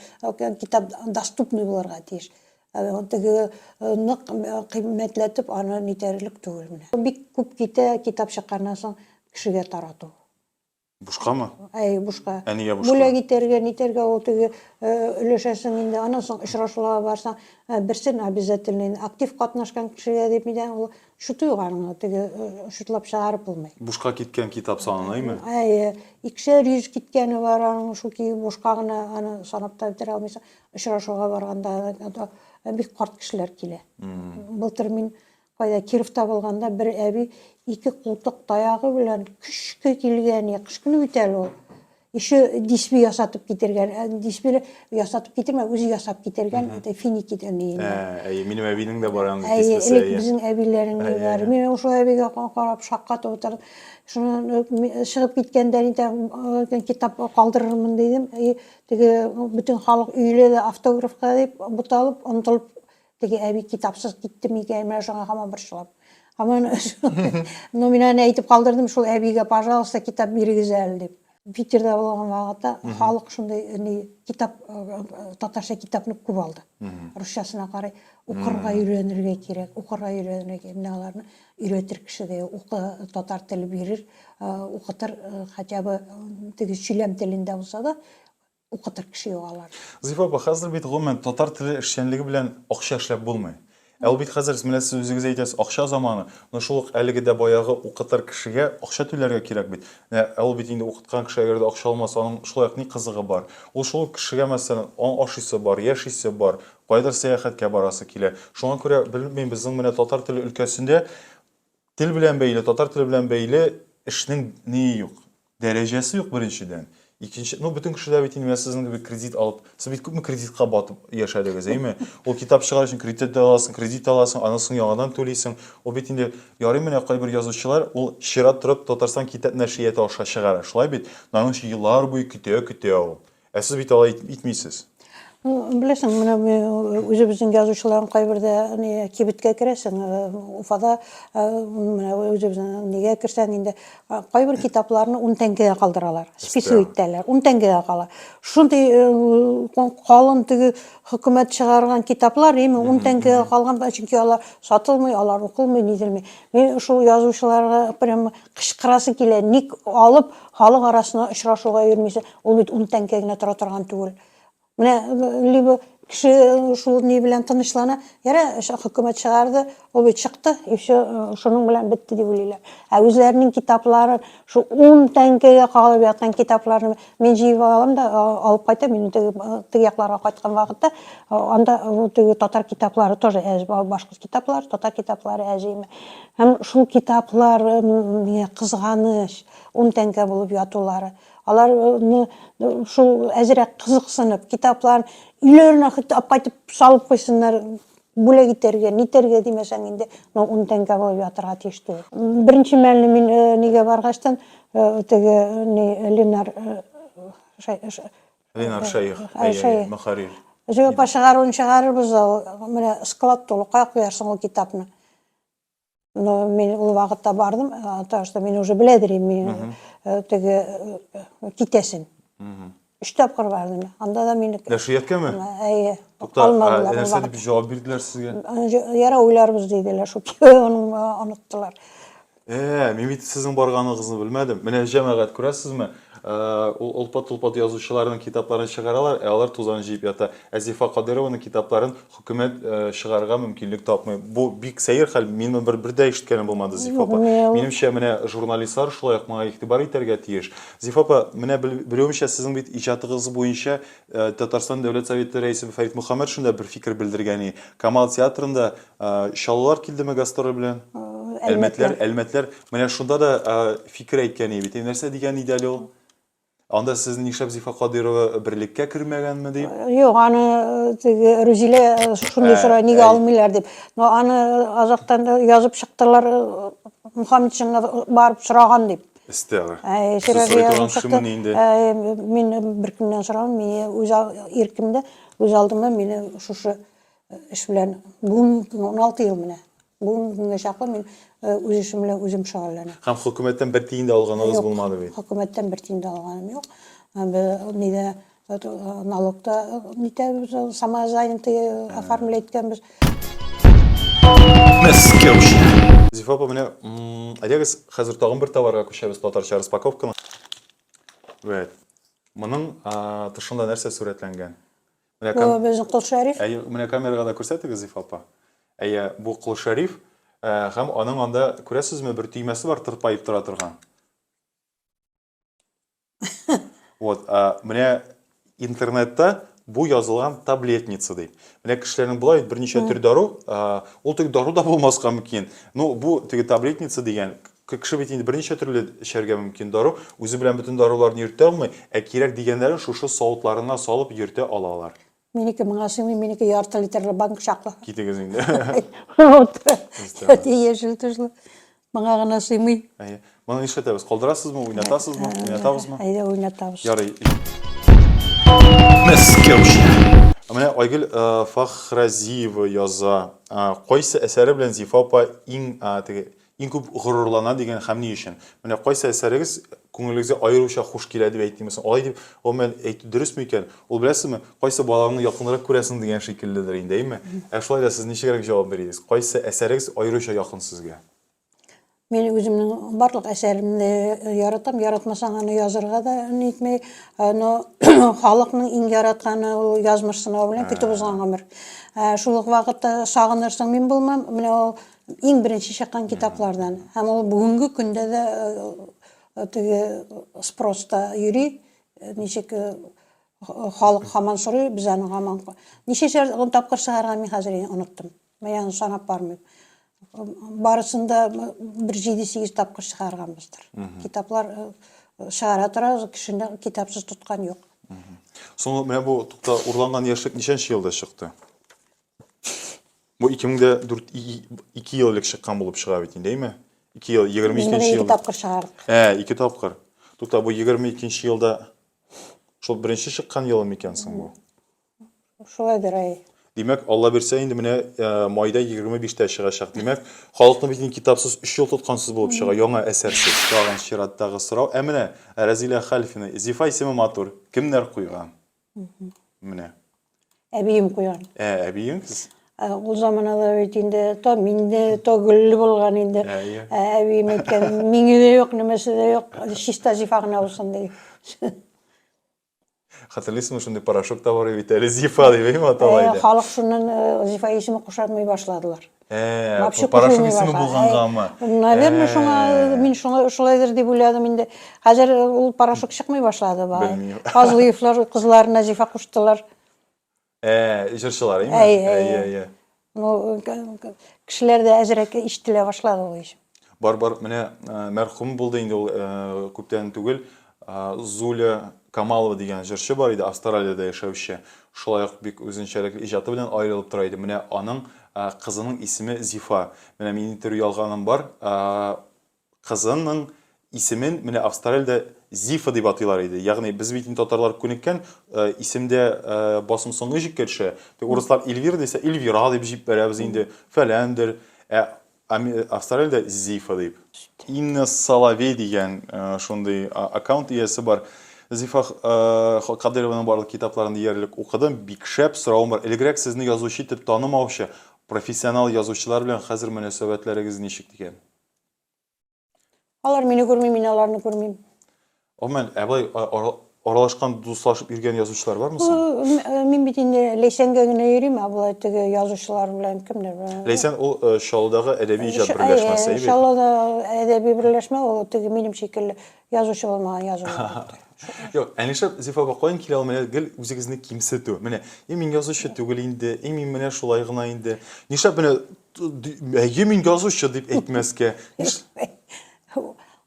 китап доступный булырга тиеш. Теге нык кыйммәтләтеп аны нитәрлек түгел менә. Бик күп китап чыкканнан соң кешегә тарату. Бушкамы? Бушка. Нигә бушка? Бүләк итәргә, нитәргә ул теге өләшәсең инде. Аннан соң очрашуларга барсаң, берсен обязательно актив катнашкан кешегә дип мидән ул шутуйган, теге шутлап чыгарып булмый. Бушка киткән китап санына, әйме? Икешәр йөз киткәне бар, аның шул ки бушка гына аны санап та бетерә алмыйсың. Очрашуга барганда бик карт кешеләр килә. Былтыр мин кайда Кировта булганда бер әби 2 култык таягы белән көчкә килгән, кыш көне бит әле ул. еще диспи ясатып китерген. Диспи ясатып китерме, үзе ясап китерген. Финикиден Минем әбинең дә барган диспесе. диспесе. Безнең әбиләрнең бар. Мен ошо әбигә карап шаккатып утырдым. Шуны чыгып киткәндән инде китап калдырырмын дидем. Теге бүтән халык өйле автографка дип буталып, онтылып, теге әби китапсыз китте микән, менә шуңа һаман борчылам. Һаман но мин аны әйтеп калдырдым, шул әбигә, пожалуйста, китап бирегез әле дип. Питерда булган вакытта халык шундай китап, татарча китапны күп алды. Русчасына карый, укырга өйрәнергә кирәк, укырга өйрәнергә кирәк. Менә аларны өйрәтер кеше дә татар теле бирер, укытыр, хотя бы теге сөйләм телендә булса да, укытыр кеше юк алар. Зифа апа, хәзер бит гомумән татар теле эшчәнлеге белән акча эшләп булмый. Әл бит хәзер менә сез үзегез әйтәсез, акча заманы. Ну шул ук әлеге дә баягы укытыр кешегә акча түләргә кирәк бит. Әл бит инде укыткан кеше әгәр дә акча алмаса, аның шулай ук ни кызыгы бар. Ул шул кешегә мәсәлән, ашыйсы бар, яшисе бар, кайдыр сәяхәткә барасы килә. Шуңа күрә белмим, безнең менә татар теле өлкәсендә тел белән бәйле, татар теле белән бәйле эшнең ни юк, дәрәҗәсе юк беренчедән. Икенче, бүтән кешеләр бит инде сезнең gibi кредит алып, сез бит күпме кредитка батып яшәдегез, әйме? Ул китап чыгар өчен кредит аласың, анысын яңадан түлисең. Ул бит инде ярый менә кайбер язучылар, ул чират торып Татарстан китап нәшрияты аша чыгара. Шулай бит, аның өчен еллар буе көтә ул. Ә сез бит алай итмисез. Беләсең, менә үзебезнең язучыларның кайбердә кибеткә керәсең, Уфада менә үзебезнең нигә керсәң инде кайбер китапларны 10 тәңкәгә калдыралар, список итәләр, 10 тәңкәгә кала. Шундый калын теге хөкүмәт чыгарган китаплар, 10 тәңкәгә калган, чөнки алар сатылмый, алар укылмый, низелмей. Мен шул язучыларга прям кычкырасы килә, ник алып халык арасына очрашуга йөрмисең, ул бит 10 тәңкә генә тора торган түгел. Менә либо кеше шул ни белән тынычлана, яра хөкүмәт чыгарды, ул бит чыкты, и все, шуның белән бетте дип уйлыйлар. Ә үзләренең китаплары, шу 10 тәңкәгә калып яткан китапларны мен җыеп алам да алып кайтам. Мин теге якларга кайткан вакытта, анда теге татар китаплары тоже әз, башка китаплар, татар китаплары әзиме. Һәм шул китаплар миңа кызганыч, 10 тәңкә булып ятулары. Алар шул әзрәк кызыксынып, китапларын үйләренә алып кайтып салып куйсыннар, бүләк итәргә, нитәргә димәсәң инде, 10 тәңкә булып ятырга тиеш түгел. Беренче мәлне мин нигә баргачтан, теге Ленар Шәйх, Мөхәррир. Җавап чыгарырбыз, менә склад тулы, кая куярсың ул китапны. Но мен ул вакытта бардым, то что мен уже беләдер мин теге китәсен. 3 тапкыр бардым. Анда да мине Нәшрияткәме? Әйе. Алмадылар. Нәрсә дип җавап бирделәр сезгә? Яра уйларбыз диделәр, шул аны оныттылар. Мин бит сезнең барганыгызны белмәдем. Менә җәмәгать күрәсезме? Ул олпат язучыларның китапларын чыгаралар, алар тузан җыеп ята. Зифа Кадырованың китапларын хөкүмәт чыгарырга мөмкинлек тапмый. Бу бик сәер хәл. Мин бер дә ишеткәнем булмады, Зифа апа. Минемчә, менә журналистлар шулай ук моңа игътибар итәргә тиеш. Зифа апа, менә белүемчә, сезнең бит иҗатыгыз буенча Татарстан Дәүләт Советы рәисе Фәрит Мөхәммәд шунда бер фикер белдергән. Камал театрында чалулар килдеме гастроль белән? Әлмәтләр. Менә шунда да фикер әйткән бит. Нәрсә дигән иде әле ул? Анда сез нишләп Зифа Кадырова берлеккә кергәнме дип? Юк, аны теге Рүзилә шундый сорау нигә алмыйлар дип. Но аны азактан язып чыктылар, Мөхәммәдшиңа барып сораган дип. Истәгә. Мин бер кемнән сорамадым, мин үз иркемдә, үз алдыма мине шушы эш белән 16 ел менә. Бүгенгә чаклы мин үз эшем белән үзем шөгыльләнәм. Һәм хөкүмәттән бер тиен дә алганыгыз булмады бит. Хөкүмәттән бер тиен дә алганым юк. Нидә налогта нитәбез, самозанятые оформлять иткәнбез. Мәскәүчә. Зифа апа, менә әйдәгез хәзер тагын бер товарга күчәбез, татарча распаковканы. Вәт. Моның тышында нәрсә сурәтләнгән? Бу безнең Кол Шәриф. Менә камерага да күрсәтегез, Зифа апа. Бу Кол Шәриф, һәм аның анда күрәсезме бер төймәсе бар, тырпайып тора торган. Вот, менә интернетта бу язылган таблетница дип. Менә кешеләрнең булай берничә төр дару, ул теге дару да булмаска мөмкин. Ну, бу теге таблетница дигән кеше бит инде берничә төрле эчәргә мөмкин дару, үзе белән бөтен даруларны йөртә алмый, кирәк дигәннәрен шушы савытларына салып йөртә алалар. Менеке миңа сыймый, менеке ярты литрлы банк чаклы. Китегез инде. Яшел түшлі. Миңа гына сыймый. Моны нишләтәбез? Калдырасызмы, уйнатасызмы? Уйнатабызмы? Әйдә уйнатабыз. Ярый. Мәскәүчә. Менә Айгөл Фахразиева яза. Кайсы әсәре белән Зифа апа иң күп горурлана дигән һәм ни өчен? Менә кайсы әсәрегез күңелегезгә аеруча хуш килә дип әйтим мисал. Алай дип, ул мен әйтү дөресме икән? Ул беләсезме, кайсы баланы якынрак күрәсең дигән шикелледер инде, әйме? Шулай да сез ничегрәк җавап бирегез? Кайсы әсәрегез аеруча якын сезгә? Мен үземнең барлык әсәремне яратам, яратмасаң аны язырга да нитмәй, аны халыкның иң яратканы ул язмыш сынау белән көтеп узган гомер. Шул ук вакытта сагынырсың мин булмам, менә ул иң беренче чыккан китаплардан. Һәм ул бүгенге көндә дә теге спроста йөри, ничек халык һаман сорый, без аны һаман. Ничә тапкыр чыгарган мин хәзер оныттым. Мен санап бармыйм. Барысында bir 7-8 тапкыр чыгарганбыздыр. Китаплар чыгара тора, кишене китапсыз тоткан юк. Соң менә бу тукта урланган яшьлек ничәнче елда чыкты? Бу 2004 2 ел элек чыккан булып чыга бит инде, әйме? 2 ел 22нче елда. 2 тапкыр чыгардык. 2 тапкыр. Тукта бу 22нче елда шул беренче чыккан ел микән соң бу? Шулайдыр ай. Димәк, Алла бирсә инде менә майда 25тә чыгачак. Димәк, халыкны бит китапсыз 3 ел тоткансыз булып чыга, яңа әсәрсез. Тагын чираттагы сорау. Менә Разилә Хәлфина, Зифа исеме матур. Кемнәр куйган? Менә. Әбием куйган. Әбиеңез? Ул заманада бит инде то миндә, то гөлле булган инде. Әбием әйткән, мине дә юк, нимәсе дә юк, чиста Зифа гына булсын ди. Хатırlıyorsunuz mu şimdi paraşok da var ya bir tane Zifa diye mi atalaydı? Халык шуннан Зифа исеме кушатмый башладылар. Paraşok ismi bulганга ama. Наверное, шуңа мин шулайдыр дип уйладым инде. Хәзер ул порошок чыкмый башлады бай. Казлыевлар кызларына Зифа куштылар. Җырчылар, әйме? Ну, кешеләр дә әзрәк ишетелә башлады ул иш. Бар, менә мәрхүм булды инде ул күптән түгел. Зуля Камалова дигән җырчы бар иде, Австралиядә яшәүче. Шулай ук бик үзенчәлекле иҗаты белән аерылып тора иде. Менә аның кызының исеме Зифа. Менә мин интервью алганым бар. Кызының исемен менә Австралиядә Зифа дип атыйлар иде. Ягъни без бит татарлар күнеккән исемдә басым соңгы җиккә төшә. Урыслар Эльвира дисә, Эльвира дип җип бәрәбез инде. Фәләндер. Австралиядә Зифа дип. Инна Соловей дигән шундый аккаунт иясе бар. Зифа Кадырованың барлык китапларын диярлек укыдым. Бик шәп сорауым бар. Элегрәк сезне язучы итеп танымаучы профессионал язучылар белән хәзер мөнәсәбәтләрегез ничек дигән? Алар мине күрми, мин аларны күрмим. Мен әбай аралашкан, дуслашып йөргән язучылар бармы соң? Мин бит инде Ләйсәнгә генә йөрим, булай теге язучылар белән кемдер белән. Ләйсән ул Шалдагы әдәби иҗат берләшмәсе иде. Шаллада әдәби берләшмә, ул теге минем шикелле язучы булмаган язучылар. Юк, әнишә Зифа кайын килә алмый, гел үзегезне кимсетү. Менә, мин язучы түгел инде, мин менә шулай гына инде. Нишләп менә мин язучы дип әйтмәскә?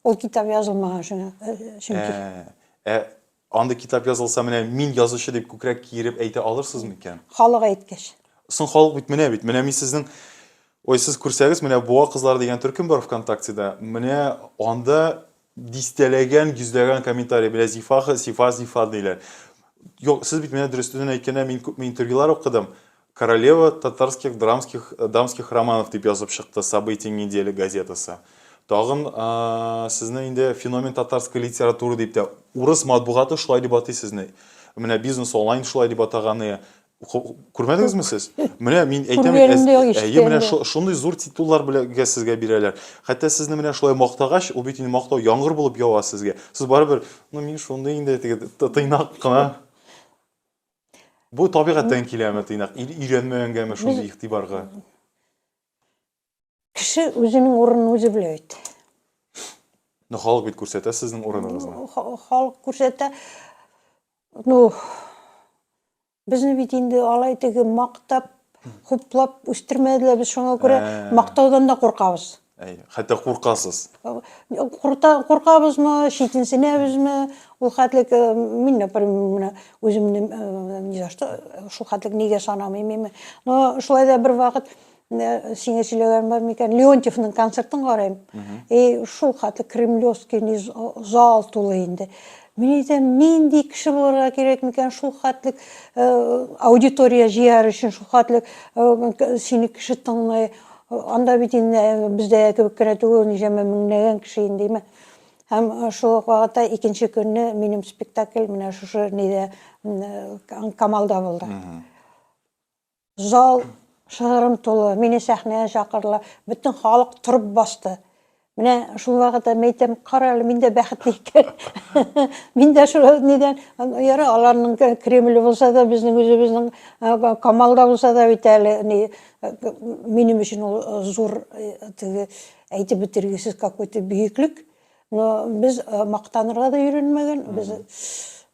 Ул китап язылмаган шуңа. Анда китап язылса, менә мин язучы дип күкрәк киереп әйтә алырсызмы икән? Халык әйткәч. Соң халык бит. Менә мин сезнең сез күрсәгез, менә Буа кызлары дигән төркем бар ВКонтактеда. Менә анда дистәләгән, йөзләгән комментарий белән Зифа диләр. Юк, сез бит менә дөрестән әйткәндә мин күп интервьюлар укыдым. Королева татарских дамских романов дип язып чыкты События недели газетасы. Тагын сезне инде феномен татарской литературы дип тә урыс матбугаты шулай дип атый сезне. Менә бизнес онлайн шулай дип атаганны күрмәдегезме сез? Менә мин әйтәм, менә шундый зур титуллар белән сезгә бирәләр. Хәтта сезне менә шулай мактагач, ул бит инде мактау яңгыр булып ява сезгә. Сез барыбер, мин шундый инде тыйнак кына. Бу табигатьтән киләме тыйнак? Өйрәнмәгәнгәме шундый игътибарга? Кеше үзенең урынын үзе белә бит. Ну, халык бит күрсәтә сезнең урыныгызны. Халык күрсәтә. Ну, безне бит инде алай теге мактап, хуплап үстермәделәр, без шуңа күрә мактаудан да куркабыз. Хәтта куркасыз. Қорқабызмы, шетінсінәбізмі, ол қатлік, мен, например, өзімні, не за что, шул қатлік неге санамаймын. Но шулайда бір вақыт, сеңе сөйлеген бар мекен, Леонтьевның концертін қараймын. Шул қатлік кремлевский зал толы енді. Мен айтам, нендей кіші боларға керек мекен, шул қатлік аудитория жияр үшін, шул қатлік сені кіші тыңлай. Анда битин бізде көбіккені түгіл, нежеме мүңнеген кішейін деймі. Әм шул вақытта екінші күнні менің спектакль міне шушы неде Камалда болды. Зал шығырым толы, мені сәхнеге шақырла, бүттін халық тұрып басты. Міне шул вақытта мейтем, қаралы, мен де бәқітлі екен. Мен де шул неден, аларның Кремлі болса да, біздің өзіміздің Камалда болса да, бітәлі, менің үшін ол зор әйтіп бітіргесіз какой-то бейіклік. Но біз мақтанырға да үйренмеген, біз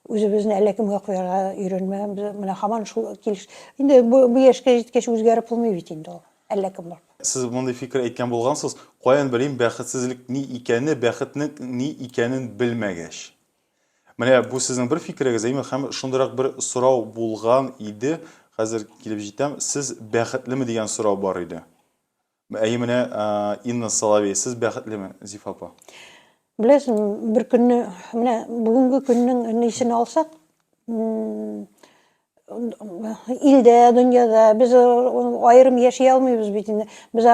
өзіміздің әләкімге қоярға үйренмеген, біз мына хаман шул келіш. Енді бұл ешке жеткеш өзгеріп болмай бетінде ол, әләкім бар. Сіз мұндай фикір әйткен болғансыз, қоян білейін бәқітсізлік не екені, бәқітнің не екенін білмәгеш. Міне, бұл сіздің бір фикіріңіз, һәм шындырақ бір сұрау болған еді, қазір келіп жетем, сіз бәқітлімі деген сұрау бар еді. Міне, Инна Соловей, сіз бәқітлімі, Зифа апа? Білесің, бір күнні, міне, бүгінгі күннің несін алсақ, илде, дүнияда, біз айырым ешей алмайбыз бейтінде. Біз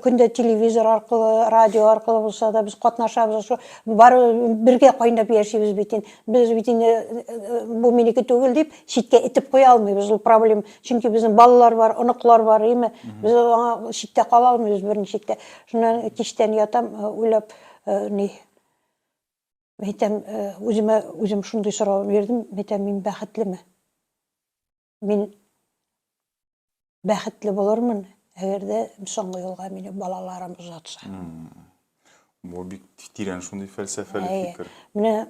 күнде телевизор арқылы, радио арқылы болса да, біз қатнашабыз, бары бірге қойындап ешейбіз бейтін. Біз бейтінде бұл менеке төгіл деп, шетке етіп қоя алмайбыз, бұл проблем. Чүнки біздің балалар бар, ұнықлар бар, біз шетте қала алмайбыз бірін шетте. Шынан кештен ятам, ойлап, Мәйтем, өзім шындай сұрау бердім, мәйтем, мен бәқітлімі? Мен бәқітлі болармын, әгерде соңғы жолға мені балаларым ұзатса. Бұл бек тирен шындай фәлсәфәлі фикір. Мені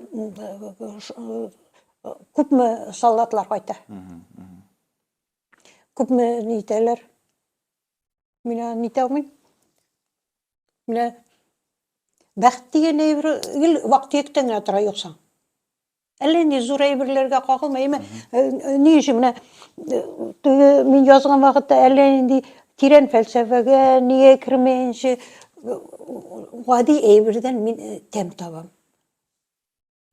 көпмі солдатлар қайта. Көпмі нейтелер. Мені нейте алмайм. Мені бәқіт деген әйбір вақт ектен атыра жоқсаң. Әлі не зор әйбірлерге қақылмайым. Не үшін мен жазған вақытта әлі тирен фәлсәфәге неге кірмейінші ғади әйбірден мен тәм табам.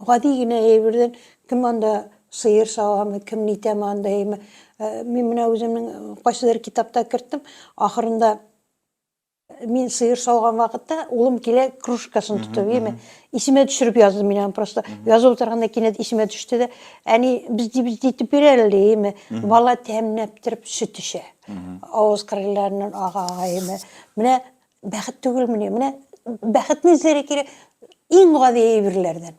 Ғади гіне әйбірден кім анда сиыр сауамы, кім нейтем андайымы. Мен мына өзімнің қайсыдар китапта кірттім. Ақырында мен сиыр сауған вақытта олым келе кружкасын тұтып еме. Есіме түшіріп жазды менен просто. Жазып отырғанда кенет есіме түшті де, әне бізді берелі еме. Бала тәмінеп тұрып сүт іше. Ауыз қырыларынан аға еме. Міне бәқіт түгіл міне. Міне бәқітін іздері керек ең ғади ейбірлерден.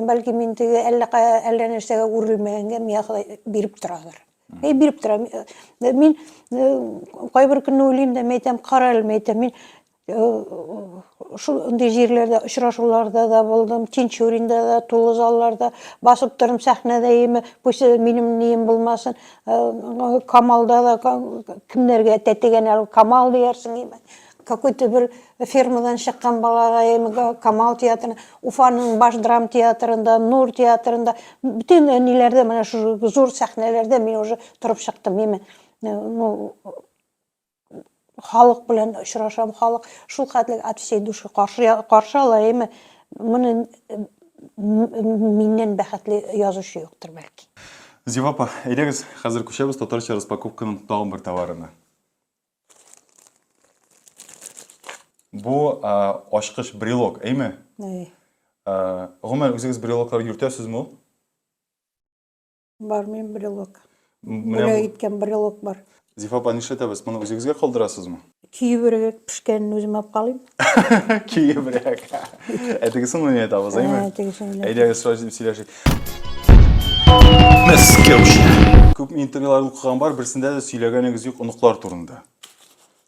Бәлкі мен әлі нәрсеге өрілмегенге мияқы беріп тұрадыр. Беріп тұрам. Мен қай бір күн ойлайым да мәйтем, қарал мәйтем. Мен ұндай жерлерде, ұшырашуларда да болдым, Тинчуринда да, Тулызаларда басып тұрым сәхнеде емі, пөйсе менің нейім болмасын, Камалда да кімдерге тәттеген әлі Камал дейерсің емі. Какой-то бір фермадан шыққан балаға емі, Камал театрында, Уфаның баш драм театрында, Нур театрында, бүтін нелерде, зор сәхнелерде мен уже тұрып шықтым емі. Халық білен ұшырашам, халық шул қатлық от всей души қаршы ала емі. Мұны менен бәқітлі язушы yoqтыр бәлкі. Зифа апа, әйдеңіз, қазір көшеміз татарша распаковканың тағын бір товарына. Бұл ашқыш брелок, әйме? Ғымар, өзіңіз брелоклар үртесіз мұл? Бар, мен брелок. Бүлі кеткен брелок бар. Зифа апа, неше тәбіз, мұны өзіңізге қалдырасыз мұ? Күйібірек пішкенін өзім ап қалайым. Күйібірек. Әтігісін мұны ет абыз, әйме? Әтігісін мұны ет. Әйдеңіз сұрашып сөйлешік. Мәскеуші. Көп интервьюларын оқыған бар, бірсінде де сөйлегеніңіз жоқ ұнықлар турында.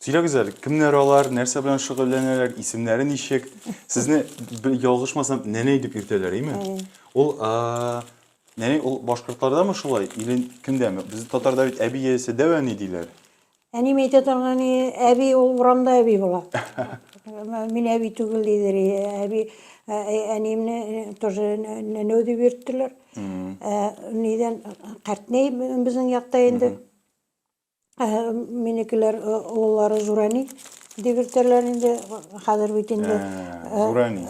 Сөйлегіз әлі, кімнер олар, нәрсе білен шүғыленелер, исімлері нешек, сізіне ялғышмасам нәне едіп ертелер, ей ме? Ол Nene ул башкортларда мы шулай? Или кимдәме? Без татарда бит әби яисә дәвә ни диләр. Әнем әйтә торган әби ул урамда әби була. Мин әби түгел дидер. Әби әниемне тоже нәнәү дип йөрттеләр. Нидән картней безнең якта инде. Минекеләр уллары Зурани дип йөртәләр инде. Хәзер бит инде Зурани.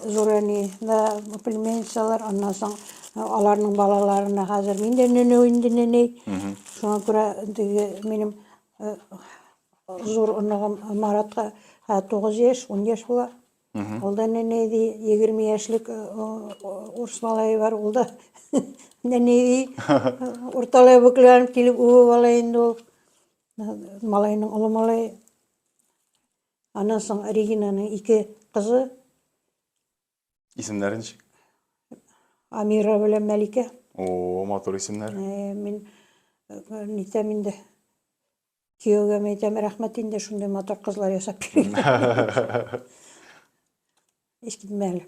Зурани да племенчалар, аннан соң аларның балаларына хәзер мин дә нәнәү инде нәнәй. Шуңа күрә минем зур оныгым Маратка 9 яшь, 10 яшь була. Ул да нәнәй ди, 20 яшьлек урыс малае бар, ул да нәнәй ди. Урталай бүкләнеп килеп үбеп ала инде ул. Малайның олы малай. Аннан соң Регинаның 2 кызы, Исемнәре ничек? Амира белән Мәликә. О, матур исемнәр. Мин нитәм инде. Күйәүгә әйтәм, рәхмәт инде шундай матур кызлар ясап биргән. Ишкитмәле.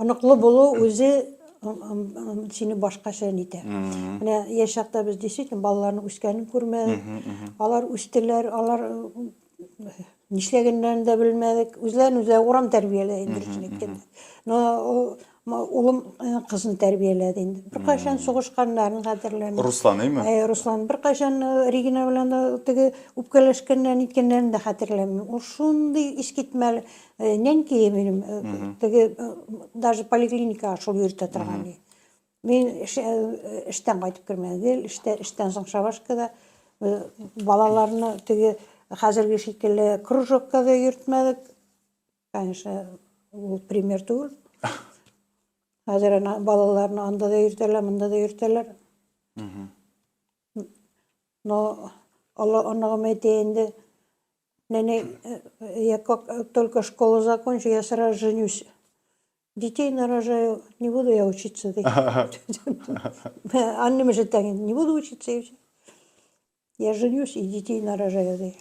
Оныклы булу үзе сине башкача нитә. Менә яшь чакта без действительно балаларның үскәнен күрмәдек. Алар үстеләр, алар нишләгәннәрен дә белмәдек. Үзләрен урам тәрбияләде инде. Но улым кызын тәрбияләде инде. Беркайчан сугышканнарын хәтерләмим. Руслан, әйме? Руслан беркайчан Регина белән теге үпкәләшкәннәрен, иткәннәрен дә хәтерләмим. Ул шундый ишкитмәле нәнки минем теге даже поликлиникага шул йөртә торган. Мин эштән кайтып кермәдем. Эштән соң Шабашкада балаларны теге хәзерге шикелле кружокка да йөртмәдек. Конечно, ул пример түгел. Хәзер балаларны анда да йөртәләр, монда да йөртәләр. Но оныгым әйтә инде, нәнәй, я как только школу закончу, я сразу женюсь. Детей нарожаю, не буду я учиться. Аннем же так, не буду учиться и все. Я женюсь и детей нарожаю.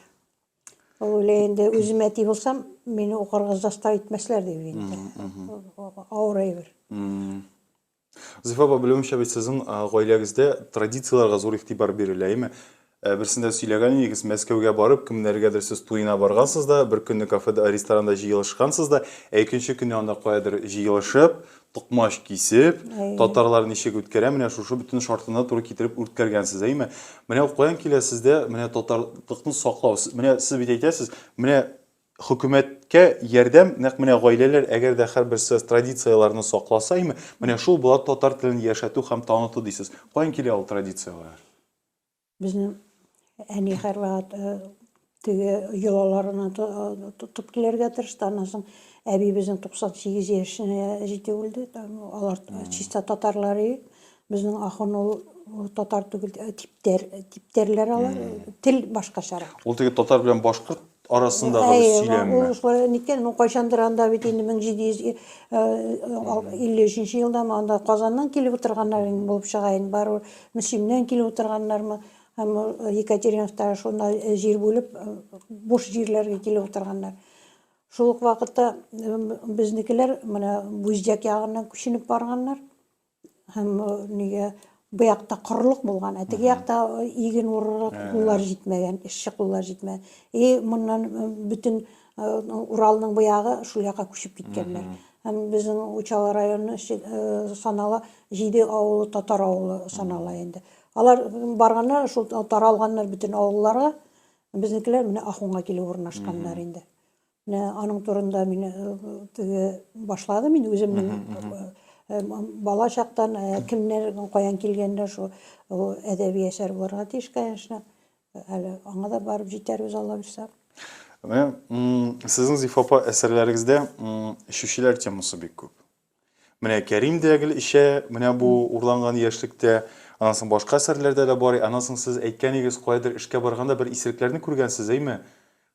Ул инде үзем әти булсам, мине укырга заставить итмәсләр дип инде. Авыр әйбер. Зифа апа, белүемчә бит сезнең гаиләгездә традицияларга зур игътибар бирелә, әйме? Берсендә сөйләгән идегез, Мәскәүгә барып, кемнәргәдер сез туена баргансыз да, бер көнне кафеда, ресторанда җыелышкансыз да, икенче көнне анда каядыр җыелышып, тукмаш кисеп, татарлар ничек үткәрә, менә шушы бөтен шартына туры китереп үткәргәнсез, әйме? Менә каян килә сездә, менә татарлыкны саклау, менә сез бит әйтәсез, менә хөкүмәткә ярдәм, нәкъ менә гаиләләр әгәр дә һәрберсе традицияларны сакласа, әйме? Менә шул була татар телен яшәтү һәм таныту дисез. Каян килә ул традициялар? Безнең әни һәрвакыт теге йолаларына тотып килергә тырышты. Аннан соң әби безнең 98 яшенә җитеп үлде. Алар чиста татарлары. Безнең ахын ул татар түгел, типтәрләр алар. Тел башкачарак. Ул теге татар белән башкорт арасындагы сөйләмме? Ул шулай никән, кайчандыр анда бит инде 1753 елда анда Казаннан килеп утырганнар булып чыга инде. Бар Мөслимнән килеп утырганнармы? Һәм Екатериновта шунда җир бүлеп, буш җирләргә килеп утырганнар. Шул ук вакытта безнекеләр менә Бүздәк ягыннан күченеп барганнар. Һәм нигә бу якта корылык булган, теге якта иген урырга куллар җитмәгән, эшче куллар җитмәгән. Моннан бүтән Уралның бу ягы шул якка күчеп киткәннәр. Һәм безнең Учалы районы санала 7 авылы татар авылы санала инде. Алар барганнар, шул таралганнар бүтән авылларга. Безнекеләр менә Ахунга килеп урнашканнар инде. Менә аның турында мин теге башладым инде үземнең бала чактан кемнәр каян килгәндер шул әдәби әсәр булырга тиеш, конечно. Әле аңа да барып җитәрбез, Алла бирсә. Менә сезнең Зифа апа әсәрләрегездә эчүчеләр темасы бик күп. Менә Кәрим дәгел ишә, менә бу урланган яшьлектә, аннан соң башка әсәрләрдә дә бар, аннан соң сез әйткәнегез кайдыр эшкә барганда бер исерекләрне күргәнсез, әйме?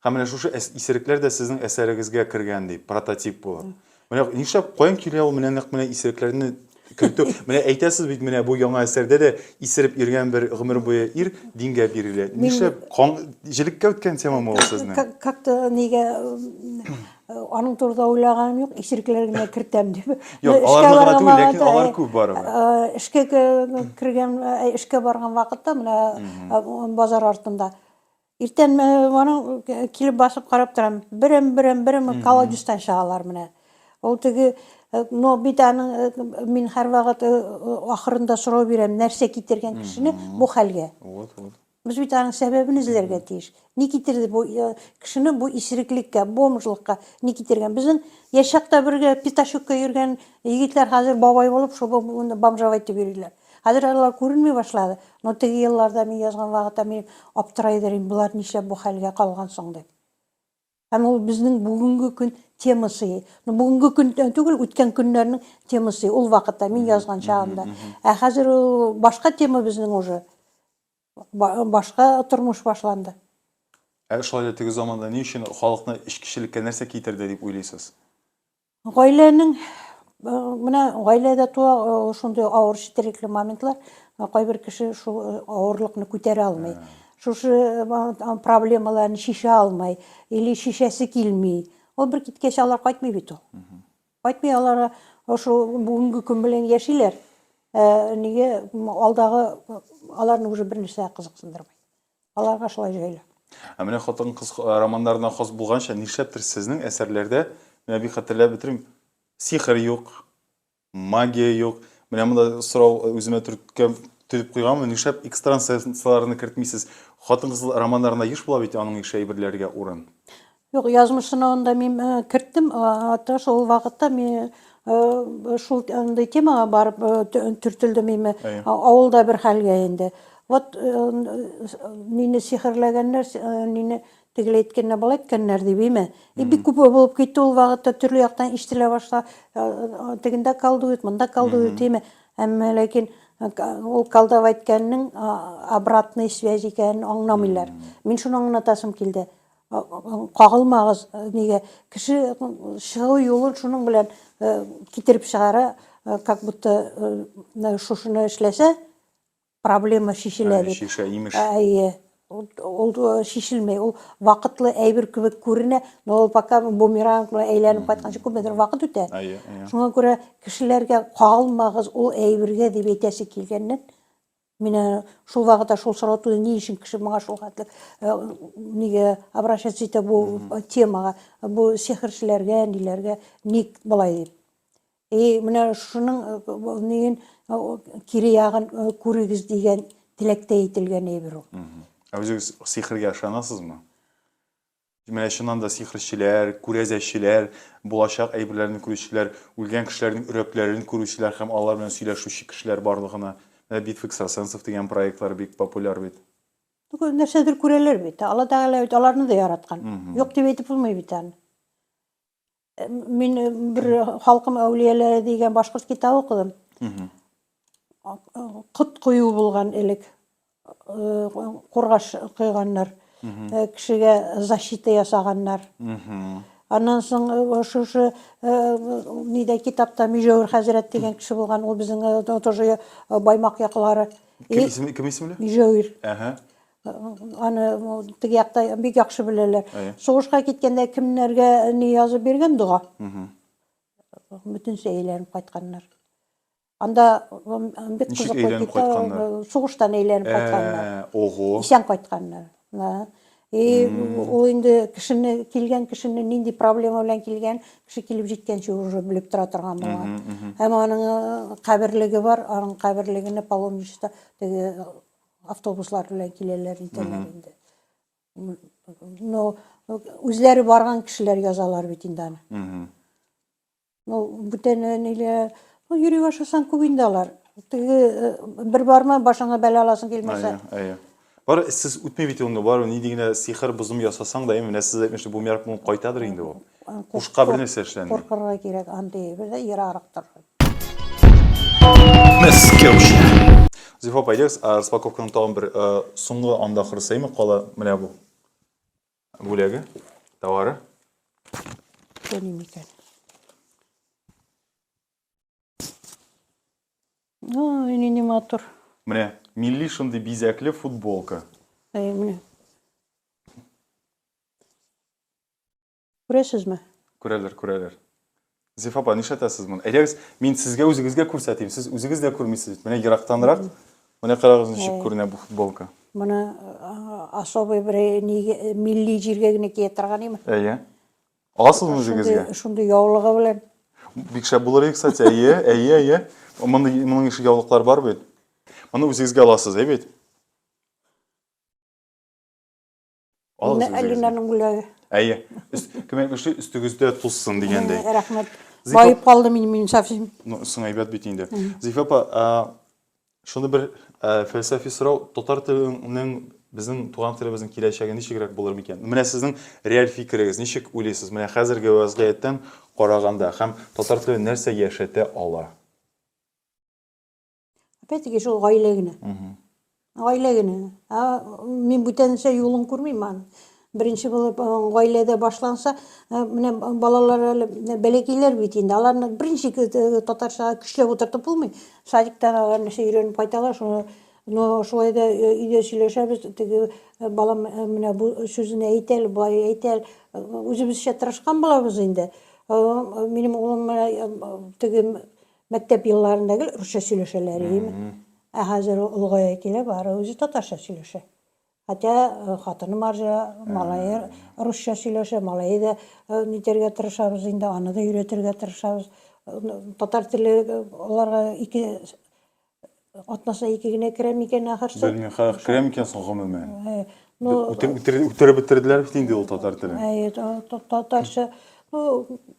Һәм менә шушы исерекләр дә сезнең әсәрегезгә кергән дип, прототип булып. Менә нишләп каян килә ул менә нәкъ менә исерекләрне кертү? Менә әйтәсез бит, менә бу яңа әсәрдә дә исереп йөргән бер гомер буе ир дингә бирелә. Нишләп җилеккә үткән темамы ул сезнең? Как-то нигә аның турында ойлағаным жоқ, исеректерге кіртем деп. Жоқ, аларны гына түгел, ләкин алар күп барыбер. Ішке кірген, ішке барған вақытта мына базар артында. Ертең оның келіп басып қарап тұрам. Бірім колодистан шығалар міне. Ол теге но битаның мен һәр вакыт ахырында сорау бирәм, нәрсә китерген кешене бу хәлгә. Без бит аның сәбәбен эзләргә тиеш. Ни китерде бу кешене бу исереклеккә, бомжлыкка ни китергән? Безнең яшәктә бергә питашукка йөргән егетләр хәзер бабай булып, шул бомжавай дип йөриләр. Хәзер алар күренми башлады. Но теге елларда мин язган вакытта мин аптырайдырым, булар нишләп бу хәлгә калган соң дип. Һәм ул безнең бүгенге көн темасы. Бүгенге көн түгел, үткән көннәрнең темасы. Ул вакытта мин язган чагымда. Ә хәзер башка тема безнең уже. Башка тормыш башланды. Шулай да теге заманда ни өчен халыкны эчкечелеккә нәрсә китерде дип уйлыйсыз? Гаиләнең менә гаиләдә туа шундый авыр четерекле моментлар, кайбер кеше шул авырлыкны күтәрә алмый. Шушы проблемаларны шиша алмай, или шишәсе килми. Ул бер киткәч алар кайтмый бит ул. Кайтмый алар ошо бүгенге көн белән яшиләр. Нигә алдагы аларны уже бер нәрсә кызыксындырмый. Аларга шулай җайлы. Менә хатын-кыз романнарына хас булганча, нишләптер сезнең әсәрләрдә, менә бик хәтерләп бетерим, сихер юк, магия юк. Менә монда сорау үземә төтеп куйганмы, нишләп экстрасенсларны кертмисез? Хатын-кыз романнарында еш була бит аның иш әйберләргә урын. Юк, язмыш сынавында мин керттем, ата шул вакытта мин шул андай темага барып төртелдем мин авылда бер хәлгә инде. Вот мине сихерләгәннәр, мине тегеле әйткәннәр, бала әйткәннәр дип име. Бик күп булып китте ул вакытта, төрле яктан ишетелә башла. Тегендә калды бит, монда калды бит име. Әмма ләкин ул калдап әйткәннең обратный связь икәнен аңламыйлар. Мин шуны аңлатасым килде. Кагылмагыз, нигә кеше чыгу юлын шуның белән китереп чыгара, как будто шушыны эшләсә, проблема шишелә дип. Шиша имеш. Ул шишелмәй, ул вакытлы әйбер кебек күренә, но ул пока бумеранг белән әйләнеп кайтканчы күпмедер вакыт үтә. Шуңа күрә кешеләргә кагылмагыз ул әйбергә дип әйтәсе килгәннән, менә шул вакытта шул сорау ни өчен кеше моңа шул хәтле нигә обращаться итә бу темага, бу сихерчеләргә, ниләргә ник болай дип. Менә шуның нигән кире ягын күрегез дигән теләктә әйтелгән әйбер ул. Өзегез сихергә ышанасызмы? Менә шуннан да сихерчеләр, күрәзәчеләр, булачак әйберләрне күрүчеләр, үлгән кешеләрнең өрәкләрен күрүчеләр һәм алар белән сөйләшүче кешеләр барлыгына бит экстрасенсов дигән проектлар бик популяр бит. Нәрсәдер күрәләр бит. Алла Тәгалә бит аларны да яраткан. Юк дип әйтеп булмый бит аны. Мин бер халкым әүлияләре дигән башкорт китабы укыдым. Кыт кую булган элек. Кургаш кыйганнар. Кешегә защита ясаганнар. Аннан соң шушы нидә китапта Межәүр хәзрәт дигән кеше булган, ул безнең тоже Баймак яклары. Кем исемле? Межәүр. Аны теге якта бик яхшы беләләр. Сугышка киткәндә кемнәргә ни язып биргән дуга? Бөтенсә әйләнеп кайтканнар. Анда бик кызыклы китап, сугыштан әйләнеп кайтканнар. Ого. Исән кайтканнар. Ул инде кешене килгән кешене нинди проблема белән килгән, кеше килеп җиткәнче уже белеп тора торган булган. Һәм аның каберлеге бар, аның каберлегенә паломничество теге автобуслар белән киләләр итәләр инде. Но үзләре барган кешеләр язалар бит инде аны. Ну бүтән ниләр, йөри башласаң күп инде алар. Теге бер барма башыңа бәла аласың килмәсә. Бар, сез үтмей бит онда бар, ни дигән сихер бозым ясасаң да, менә сез әйтмәкче бу мәрк булып кайтадыр инде ул. Кушка бер нәрсә эшләнде. Куркырга кирәк, андый бер дә ераграктыр. Мәскәүчә. Зифа пойдегез, распаковканың тагын бер соңгы анда хырсаймы кала менә бу. Бүләге, товары. Төнемикән. Ну, не матур. Менә милли шундый бизәкле футболка. Менә. Күрәсезме? Күрәләр. Зиф апа, нишләтәсез моны? Әйдәгез, мин сезгә үзегезгә күрсәтим. Сез үзегез дә күрмисез. Менә ерактанрак. Менә карагыз ничек күренә бу футболка. Моны особый бер милли җиргә генә кия торган име. Әйе. Аласызмы үзегезгә? Шундый яулыгы белән. Бик шәп булыр, кстати. Әйе. Моның ишек яулыклар бар бит. Моны үзегезгә аласыз, бит. Моны Алинаның бүләге. Әйе. Кем әйтмешли, үстегездә тузсын дигәндәй. Рәхмәт. Байып калды минем совсем. Ну, соң әйбәт бит инде. Зиф апа, шуны бер фәлсәфи сорау, татар теленең безнең туган телебезнең киләчәге ничегрәк булыр микән? Менә сезнең реаль фикерегез ничек уйлыйсыз? Менә хәзерге вазгыятьтән караганда һәм татар теле нәрсә яшәтә ала? Опять-таки шул гаилә генә. Гаилә генә. Мин бүтәнчә юлын күрмим аны. Беренче булып гаиләдә башланса, менә балалар әле бәләкәйләр бит инде. Аларны беренче татарча көчләп утыртып булмый. Садиктан алар нәрсә өйрәнеп кайталар, шуны шулай да өйдә сөйләшәбез. Теге балам менә бу сүзен әйтәл, бай әйтәл. Үзебезчә тырышкан булабыз инде. Минем улым теге мәктәп елларындагы русча сөйләшәләр име. Хәзер улгая килә бары үзе татарча сөйләшә. Хотя хатыны маржа, малайы русча сөйләшә, малайы да нитәргә тырышабыз инде, аны да өйрәтергә тырышабыз. Татар теле аларга атнасы ике генә керә микән ахырсы? Белмим, керә микән соң гомумән. Үтереп бетерделәр бит инде ул татар телен. Татарча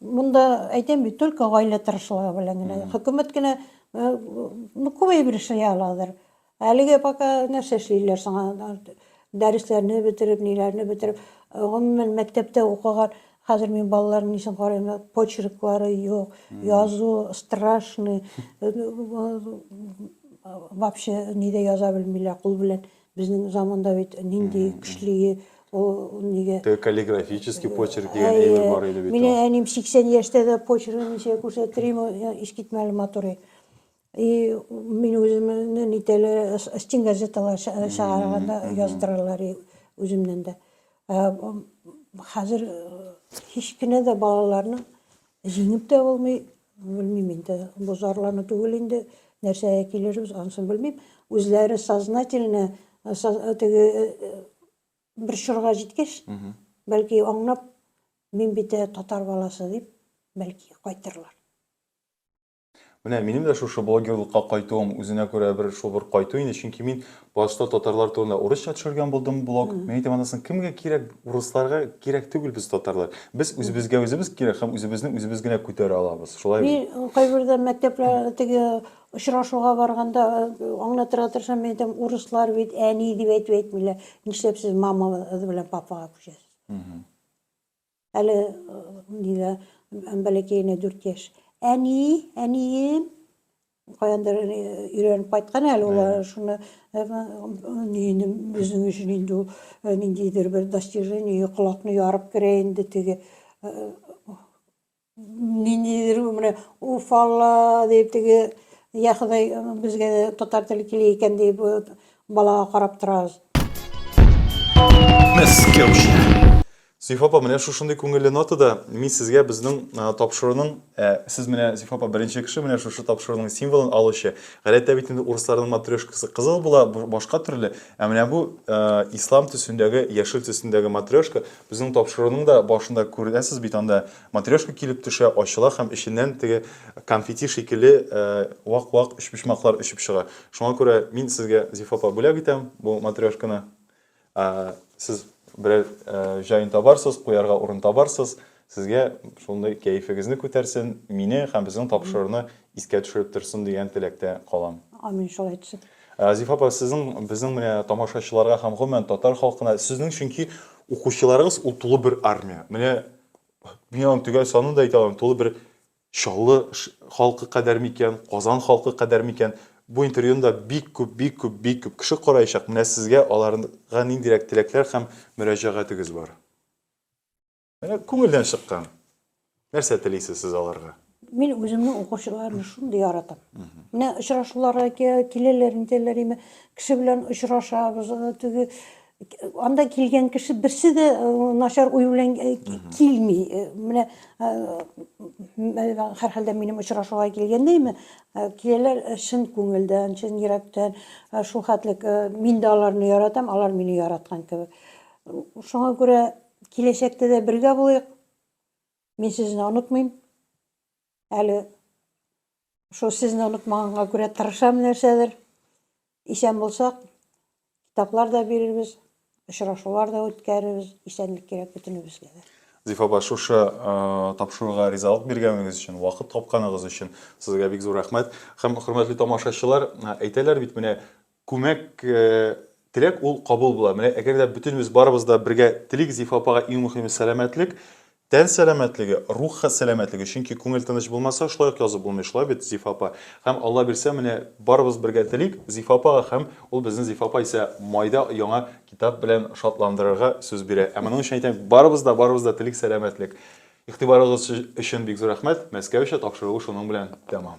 монда әйтәм бит, только гаилә тырышлыгы белән генә. Хөкүмәт кенә күбәй бер эшләй аладыр. Әлегә пока нәрсә эшлиләр соң? Дәресләрне бетереп, ниләрне бетереп, гомумән мәктәптә укыган, хәзер мин балаларның исен карыйм, почерклары юк, язу страшный. Вообще нидә яза белмиләр кул белән. Безнең заманда бит нинди көчле нигә каллиграфический почерк дигән әйбер бар иде бит. Мине әним 80 яшьтә дә почеркны ничә күрсәттерим, искитмәле матур. Мин үземне нитәле стен газеталар чыгарганда яздыралар үземнән дә. Хәзер һич кенә дә балаларны җиңеп тә булмый, белмим инде. Бу зарлану түгел инде, нәрсәгә килербез, анысын белмим. Үзләре сознательно теге бер чорга җиткәч, бәлки аңлап, мин бит татар баласы дип, бәлки кайтырлар. Менә минем дә шушы блогерлыкка кайтуым үзенә күрә бер кайту инде, чөнки мин башта татарлар турында урысча төшергән булдым блог. Мен әйтәм анасын, кемгә кирәк, урысларга кирәк түгел без татарлар. Без үзебезгә үзебез кирәк һәм үзебез генә күтәрә алабыз. Шулай бит. Мин кайбердә мәктәпләрдә теге очрашуга барганда аңлатырга тырышам, мен әйтәм, урыслар бит әни дип әйтмиләр. Нишләп сез мама белән папага күчәсез? Әле нидә бәләкәйенә 4 яшь. Әнием, каяндыр өйрәнеп кайткан әле улар, шуны безнең өчен инде ниндидер бер достижение, колакны ярып керә инде теге ниндидер менә уфалла дип теге я Ходай безгә татар теле килә икән дип балага карап торабыз. Мәскәүчә. Зиф апа, менә шушындый күңелле нотада мин сезгә безнең тапшыруның, сез менә Зиф апа беренче кеше менә шушы тапшыруның символын алучы. Гадәттә бит инде урысларның матрешкасы кызыл була, башка төрле. Менә бу ислам төсендәге, яшел төсендәге матрешка безнең тапшыруның да башында күрәсез бит, анда матрешка килеп төшә, ачыла һәм эченнән теге конфети шикелле вак-вак өчпочмаклар өчеп чыга. Шуңа күрә мин сезгә, Зиф апа, бүләк итәм бу матрешканы. Сез бер җаен табарсыз, куярга урын табарсыз, сезгә шундый кәефегезне күтәрсен, мине һәм безнең тапшыруны искә төшереп торсын дигән теләктә калам. Амин, шулай итсен. Зиф апа, безнең менә тамашачыларга һәм гомумән татар халкына, сезнең чөнки укучыларыгыз ул тулы бер армия. Менә мин аның төгәл санын да әйтә алам, тулы бер Чаллы халкы кадәр микән, Казан халкы кадәр микән? Бу интервьюда бик күп кеше караячак. Менә сезгә аларга ниндирәк теләкләр һәм мөрәҗәгатегез бар? Менә күңелдән чыккан. Нәрсә телисез сез аларга? Мин үземнең укучыларны шундый яратам. Менә очрашуларга киләләр, нитәләр име, кеше белән очрашабыз, теге анда килгән кеше берсе дә начар уй белән килми. Менә һәрхәлдә минем очрашуга килгәндәйме, киләләр чын күңелдән, чын йөрәктән, шул хәтлек мин дә аларны яратам, алар мине яраткан кебек. Шуңа күрә киләчәктә дә бергә булыйк. Мин сезне онытмыйм. Әле шул сезне онытмаганга күрә тырышам нәрсәдер. Исән булсак, китаплар да бирербез, очрашулар да үткәрербез, исәнлек кирәк бөтенебезгә дә. Зифа апа, шушы тапшыруга ризалык биргәнегез өчен, вакыт тапканыгыз өчен сезгә бик зур рәхмәт. Һәм хөрмәтле тамашачылар, әйтәләр бит менә күмәк теләк ул кабул була. Менә әгәр дә бөтенебез барыбыз да бергә телик Зифа апага иң мөһиме сәламәтлек, тән сәламәтлеге, рух сәламәтлеге. Чөнки күңел тыныч булмаса, шулай ук язып булмый, шулай бит Зифа апа. Һәм Алла бирсә, менә барыбыз бергә телик Зифа апага, һәм ул безнең Зифа апа исә майда яңа китап белән шатландырырга сүз бирә. Ә моның өчен әйтәм, барыбыз да телик сәламәтлек. Игътибарыгыз өчен бик зур рәхмәт. Мәскәүчә тапшыруы шуның белән тәмам.